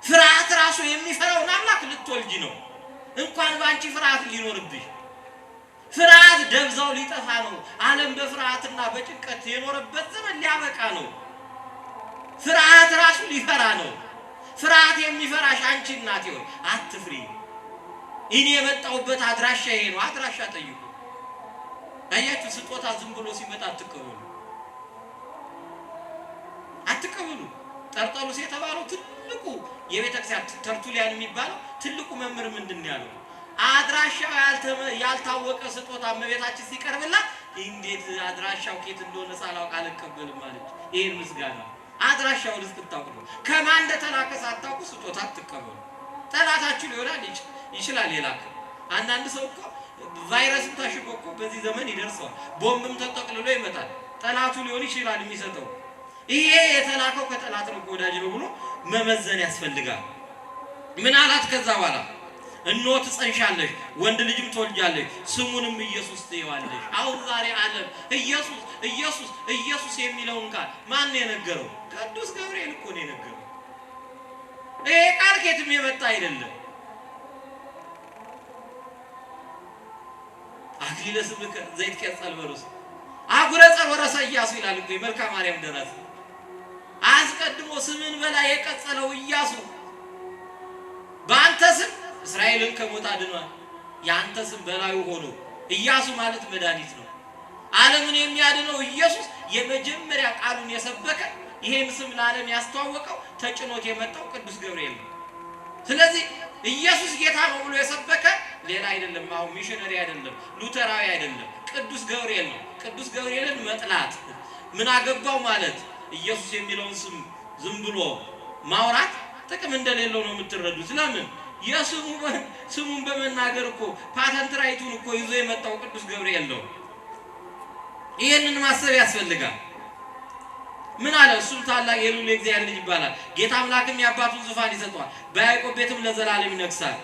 ፍርሃት ራሱ የሚፈራውን አምላክ ልትወልጂ ነው። እንኳን ባንቺ ፍርሃት ሊኖርብሽ። ፍርሃት ደብዛው ሊጠፋ ነው። ዓለም በፍርሃትና በጭንቀት የኖረበት ዘመን ሊያበቃ ነው። ፍርሃት ራሱ ሊፈራ ነው። ፍርሃት የሚፈራሽ አንቺ እናቴ ሆይ አትፍሪ። እኔ የመጣሁበት አድራሻ ይሄ ነው። አድራሻ ጠይቁ። አያችሁ፣ ስጦታ ዝም ብሎ ሲመጣ አትቀበሉ። ጠርጠሉስ የተባለው ትልቁ የቤተክርስቲያን ተርቱሊያን የሚባለው ትልቁ መምህር ምንድን ያለው? አድራሻው ያልታወቀ ስጦታ እመቤታችን ሲቀርብላት እንዴት አድራሻው ኬት እንደሆነ ሳላውቅ አልቀበልም ማለት ይሄን ምስጋና አድራሻውን እስክታውቁ ነው። ከማን እንደተላከ ሳታውቁ ስጦታ አትቀበሉ። ጠላታችሁ ሊሆን ይችላል የላከ። አንዳንድ ሰው እኮ ቫይረስም ታሽጎ እኮ በዚህ ዘመን ይደርሰዋል። ቦምብም ተጠቅልሎ ይመጣል። ጠላቱ ሊሆን ይችላል የሚሰጠው። ይሄ የተላከው ከጠላት ነው ወዳጅ ነው ብሎ መመዘን ያስፈልጋል። ምን አላት? ከዛ በኋላ እነሆ ትጸንሻለሽ፣ ወንድ ልጅም ትወልጃለሽ፣ ስሙንም ኢየሱስ ትይዋለሽ። አሁን ዛሬ ዓለም ኢየሱስ የሚለውን ቃል ማን የነገረው? ቅዱስ ገብርኤል እኮ ነው የነገረው። ይሄ ቃል ከየትም የመጣ አይደለም። አክሊለ ስብከ ዘይትቀጸል በሩስ አጉረ ጸወረሰ ኢያሱ ይላል እኮ የመልካ ማርያም ደራሲ። አስቀድሞ ስምን በላይ የቀጸለው ኢያሱ በአንተ ስም እስራኤልን ከሞት አድኗል። ያንተ ስም በላዩ ሆኖ ኢያሱ ማለት መድኃኒት ነው። ዓለምን የሚያድነው ኢየሱስ የመጀመሪያ ቃሉን የሰበከ ይሄን ስም ለዓለም ያስተዋወቀው ተጭኖት የመጣው ቅዱስ ገብርኤል ነው። ስለዚህ ኢየሱስ ጌታ ነው ብሎ የሰበከ ሌላ አይደለም። አሁን ሚሽነሪ አይደለም፣ ሉተራዊ አይደለም፣ ቅዱስ ገብርኤል ነው። ቅዱስ ገብርኤልን መጥላት ምን አገባው ማለት ኢየሱስ የሚለውን ስም ዝም ብሎ ማውራት ጥቅም እንደሌለው ነው የምትረዱት። ለምን? ስሙን በመናገር እኮ ፓተንት ራይቱን እኮ ይዞ የመጣው ቅዱስ ገብርኤል ነው። ይሄንን ማሰብ ያስፈልጋል። ምን አለ? እሱም ታላቅ የልዑል እግዚአብሔር ልጅ ይባላል። ጌታ አምላክም የአባቱን ዙፋን ይሰጠዋል፣ በያዕቆብ ቤትም ለዘላለም ይነግሣል።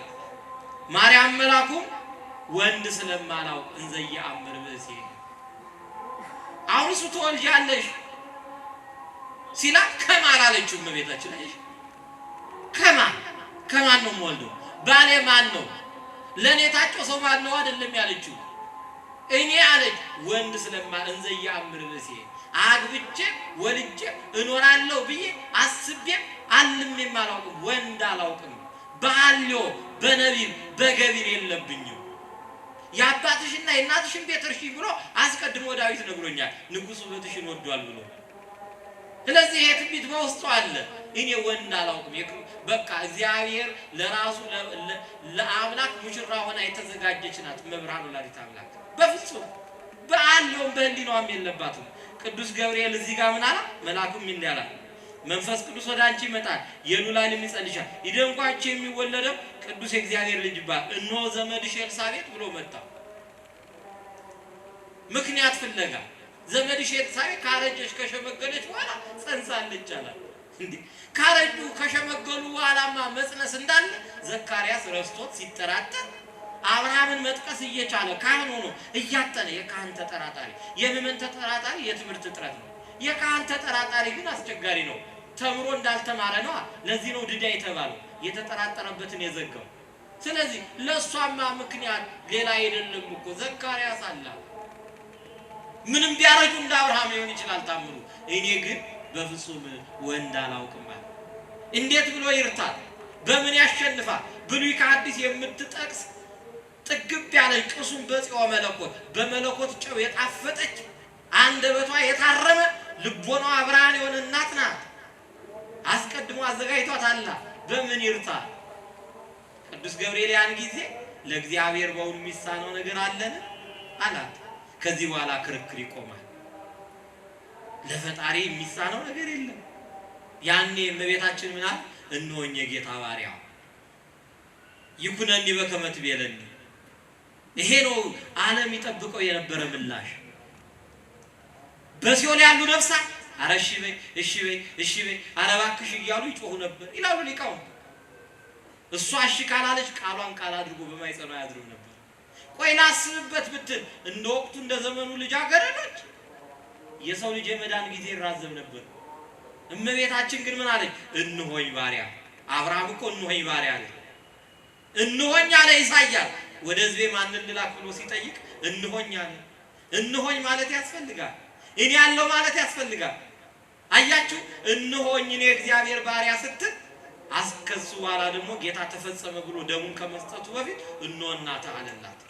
ማርያም መልአኩ ወንድ ስለማላውቅ እንዘ ይአምር ብእሴ፣ አሁን እሱ ትወልጃለሽ ሲላት ከማን አለችው እመቤታችን። አየሽ፣ ከማን ነው የምወልደው? ባሌ ማን ነው? ለእኔ ታጭው ሰው ማን ነው አይደለም ያለችው። እኔ አለች ወንድ ስለማላውቅ እንዘ ይአምር ብእሴ፣ አግብቼ ወልጄ እኖራለሁ ብዬ አስቤም አልሜም አላውቅም። ወንድ አላውቅም። በአልዮ በነቢብ በገቢር የለብኝም። የአባትሽና የእናትሽን ቤት እርሺ ብሎ አስቀድሞ ዳዊት ነግሮኛል። ንጉሡ ቤትሽን ወዷል ብሎ። ስለዚህ ይሄ ትንቢት በውስጡ አለ። እኔ ወንድ አላውቅም። በቃ እግዚአብሔር ለራሱ ለአምላክ ሙሽራ ሆና የተዘጋጀች ናት መብርሃን ወላዲተ አምላክ። በፍጹም በአልዮም በህሊናዋም የለባትም። ቅዱስ ገብርኤል እዚህ ጋር ምን አላ? መልአኩም እንዲህ አላ፣ መንፈስ ቅዱስ ወደ አንቺ ይመጣል፣ የሉላን የሚጸልሻል፣ ይደንቋች የሚወለደው ቅዱስ የእግዚአብሔር ልጅ ይባላል፣ እነሆ ዘመድሽ ኤልሳቤጥ ብሎ መጣ። ምክንያት ፍለጋ ዘመድሽ ኤልሳቤጥ ካረጀች ከሸመገለች በኋላ ጸንሳለች አላል። እንዴ ካረጁ ከሸመገሉ በኋላማ መጽነስ እንዳለ ዘካርያስ ረስቶት ሲጠራጠር አብርሃምን መጥቀስ እየቻለ ካህን ሆኖ እያጠነ የካህን ተጠራጣሪ የምእመን ተጠራጣሪ የትምህርት እጥረት ነው። የካህን ተጠራጣሪ ግን አስቸጋሪ ነው። ተምሮ እንዳልተማረ ነው። ለዚህ ነው ድዳ የተባለው። የተጠራጠረበትን የዘጋው። ስለዚህ ለሷማ ምክንያት ሌላ አይደለም እኮ ዘካርያስ አለ። ምንም ቢያረጁ እንደ አብርሃም ሊሆን ይችላል ታምሩ፣ እኔ ግን በፍጹም ወንድ አላውቅም አለ። እንዴት ብሎ ይርታል? በምን ያሸንፋል? ብሉይ ከአዲስ የምትጠቅስ ጥግብ ያለች ቅሱም በጽዋ መለኮት በመለኮት ጨው የጣፈጠች አንደበቷ የታረመ ልቦናዋ ብርሃን የሆነ እናት ናት። አስቀድሞ አዘጋጅቷታል። በምን ይርታል? ቅዱስ ገብርኤል ያን ጊዜ ለእግዚአብሔር በውኑ የሚሳነው ነገር አለን አላት። ከዚህ በኋላ ክርክር ይቆማል። ለፈጣሪ የሚሳነው ነገር የለም። ያኔ እመቤታችን ምን አለ? እነሆኝ የጌታ ባሪያ ይኩነኒ በከመ ትቤለኒ። ይሄ ነው ዓለም ይጠብቀው የነበረ ምላሽ። በሲኦል ያሉ ነፍሳት ኧረ እሺ በይ እሺ በይ እሺ በይ ኧረ እባክሽ እያሉ ይጮሁ ነበር ይላሉ ሊቃውንት። እሷ እሺ ካላለች ቃሏን ቃል አድርጎ በማይጸኑ ያድርም ነበር። ቆይ ላስብበት ብትል እንደ ወቅቱ እንደ ዘመኑ ልጃገረዶች የሰው ልጅ የመዳን ጊዜ ይራዘም ነበር። እመቤታችን ግን ምን አለች? እንሆኝ ባሪያ። አብርሃም እኮ እንሆኝ ባሪያ አለ። እንሆኝ አለ ኢሳይያስ። ወደ ሕዝቤ ማንን ልላክ ብሎ ሲጠይቅ እንሆኝ አለ። እንሆኝ ማለት ያስፈልጋል። እኔ ያለው ማለት ያስፈልጋል። አያችሁ፣ እንሆኝ እኔ እግዚአብሔር ባሪያ ስትል አስከሱ በኋላ ደግሞ ጌታ ተፈጸመ ብሎ ደሙን ከመስጠቱ በፊት እንሆ እናትህ አለላት።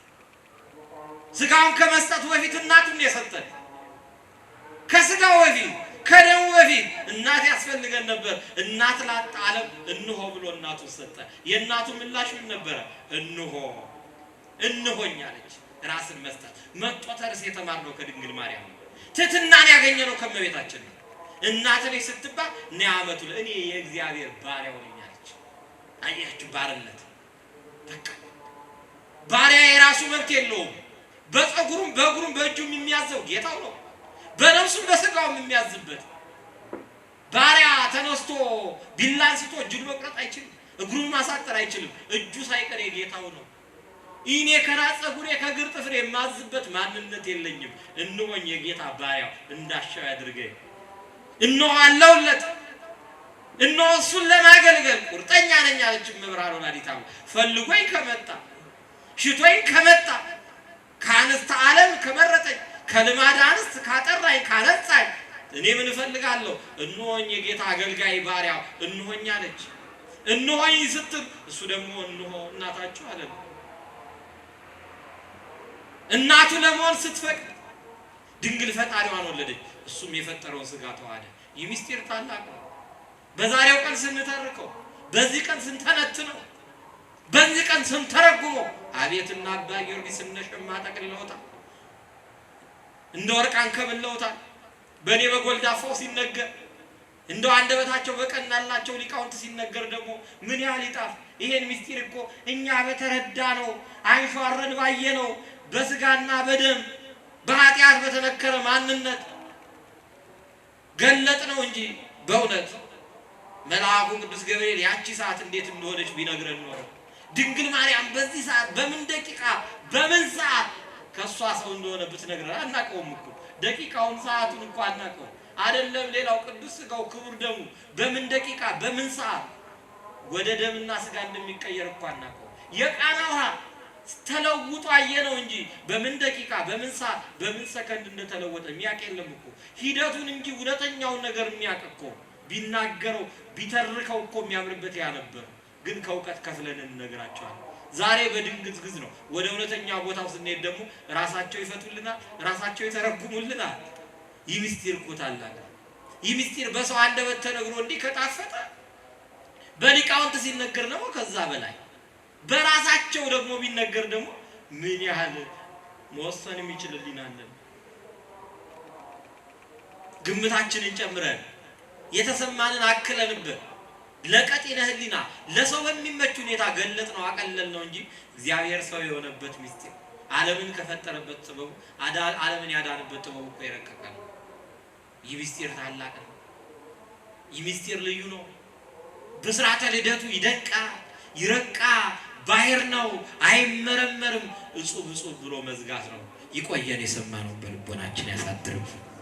ስጋውን ከመስጠቱ በፊት እናቱን የሰጠን። ከስጋው በፊት ከደሙ በፊት እናት ያስፈልገን ነበር። እናት ላጣ ዓለም እንሆ ብሎ እናቱን ሰጠ። የእናቱ ምላሽ ምን ነበረ? እንሆ እንሆኝ አለች። ራስን መስጠት መጦተርስ የተማርነው ከድንግል ማርያም፣ ትሕትናን ያገኘነው ከእመቤታችን ነው። እናት ነኝ ስትባል ነይ ዓመቱ እኔ የእግዚአብሔር ባሪያው ነኝ አለች። አያችሁ ባርነት። በቃ ባሪያ የራሱ መብት የለውም። በፀጉሩም በእግሩም በእጁም የሚያዘው ጌታው ነው። በነፍሱም በስጋውም የሚያዝበት። ባሪያ ተነስቶ ቢላ አንስቶ እጁን መቁረጥ አይችልም፣ እግሩን ማሳጠር አይችልም። እጁ ሳይቀር የጌታው ነው። እኔ ከራስ ፀጉሬ ከእግር ጥፍሬ የማዝበት ማንነት የለኝም። እንሆኝ የጌታ ባሪያው እንዳሻው ያድርገኝ። እነሆ አለሁለት። እነሆ እሱን ለማገልገል ቁርጠኛ ነኝ አለች መብራን ወላዲተ አምላክ። ፈልጎኝ ከመጣ ሽቶኝ ከመጣ ከአንስተ ዓለም ከመረጠኝ ከልማድ አንስት ካጠራኝ ካነጻኝ እኔ ምን እፈልጋለሁ? እንሆኝ የጌታ አገልጋይ ባሪያው እንሆኝ አለች። እንሆኝ ስትል እሱ ደግሞ እንሆ እናታችሁ አለ። እናቱ ለመሆን ስትፈቅድ ድንግል ፈጣሪዋን ወለደች። እሱም የፈጠረውን ስጋ ተዋሃደ። ይህ ምስጢር ታላቅ ነው። በዛሬው ቀን ስንተርከው፣ በዚህ ቀን ስንተነትነው፣ በዚህ ቀን ስንተረጉመው አቤትና አባ ጊዮርጊስ እነ ሸማ ጠቅልለውታል፣ እንደ ወርቅ አንከብለውታል። በእኔ በጎልዳፋው ሲነገር እንደው አንደበታቸው በቀናላቸው ሊቃውንት ሲነገር ደግሞ ምን ያህል ይጣፍ። ይሄን ምስጢር እኮ እኛ በተረዳ ነው አንሿረን ባየ ነው በስጋና በደም በኃጢአት በተነከረ ማንነት ገለጥ ነው እንጂ በእውነት መልአኩ ቅዱስ ገብርኤል ያቺ ሰዓት እንዴት እንደሆነች ቢነግረን ኖሮ ድንግል ማርያም በዚህ ሰዓት በምን ደቂቃ በምን ሰዓት ከሷ ሰው እንደሆነ ብትነግረን አናውቀውም እኮ። ደቂቃውን ሰዓቱን እኮ አናውቀውም። አይደለም ሌላው ቅዱስ ስጋው ክቡር ደሙ በምን ደቂቃ በምን ሰዓት ወደ ደምና ስጋ እንደሚቀየር እኮ አናውቀውም። የቃና ውሃ ተለውጦ አየነው እንጂ በምን ደቂቃ በምን ሰዓት በምን ሰከንድ እንደተለወጠ የሚያውቅ የለም እኮ። ሂደቱን እንጂ እውነተኛውን ነገር የሚያውቅ እኮ ቢናገረው ቢተርከው እኮ የሚያምርበት ያ ነበር። ግን ከእውቀት ከፍለን እንነግራቸዋለን። ዛሬ በድንግዝግዝ ነው። ወደ እውነተኛ ቦታው ስንሄድ ደግሞ ራሳቸው ይፈቱልናል፣ ራሳቸው ይተረጉሙልናል። ይህ ምስጢር እኮ ታላቅ። ይህ ምስጢር በሰው አንደበት ተነግሮ እንዲህ ከጣፈጠ በሊቃውንት ሲነገር ደግሞ ከዛ በላይ በራሳቸው ደግሞ ቢነገር ደግሞ ምን ያህል መወሰን የሚችልልናለን። ግምታችንን ጨምረን የተሰማንን አክለንበት ለቀጢነ ህሊና ለሰው በሚመች ሁኔታ ገለጥ ነው አቀለል ነው እንጂ እግዚአብሔር ሰው የሆነበት ምስጢር ዓለምን ከፈጠረበት ጥበቡ ዓለምን ያዳነበት ጥበቡ እኮ የረቀቀ ነው። ይህ ምስጢር ታላቅ ነው። ይህ ምስጢር ልዩ ነው። ብስራተ ልደቱ ይደቃል፣ ይረቃል፣ ባሕር ነው፣ አይመረመርም። እጹብ እጹብ ብሎ መዝጋት ነው። ይቆየን፣ የሰማነውን በልቦናችን ያሳድርብን።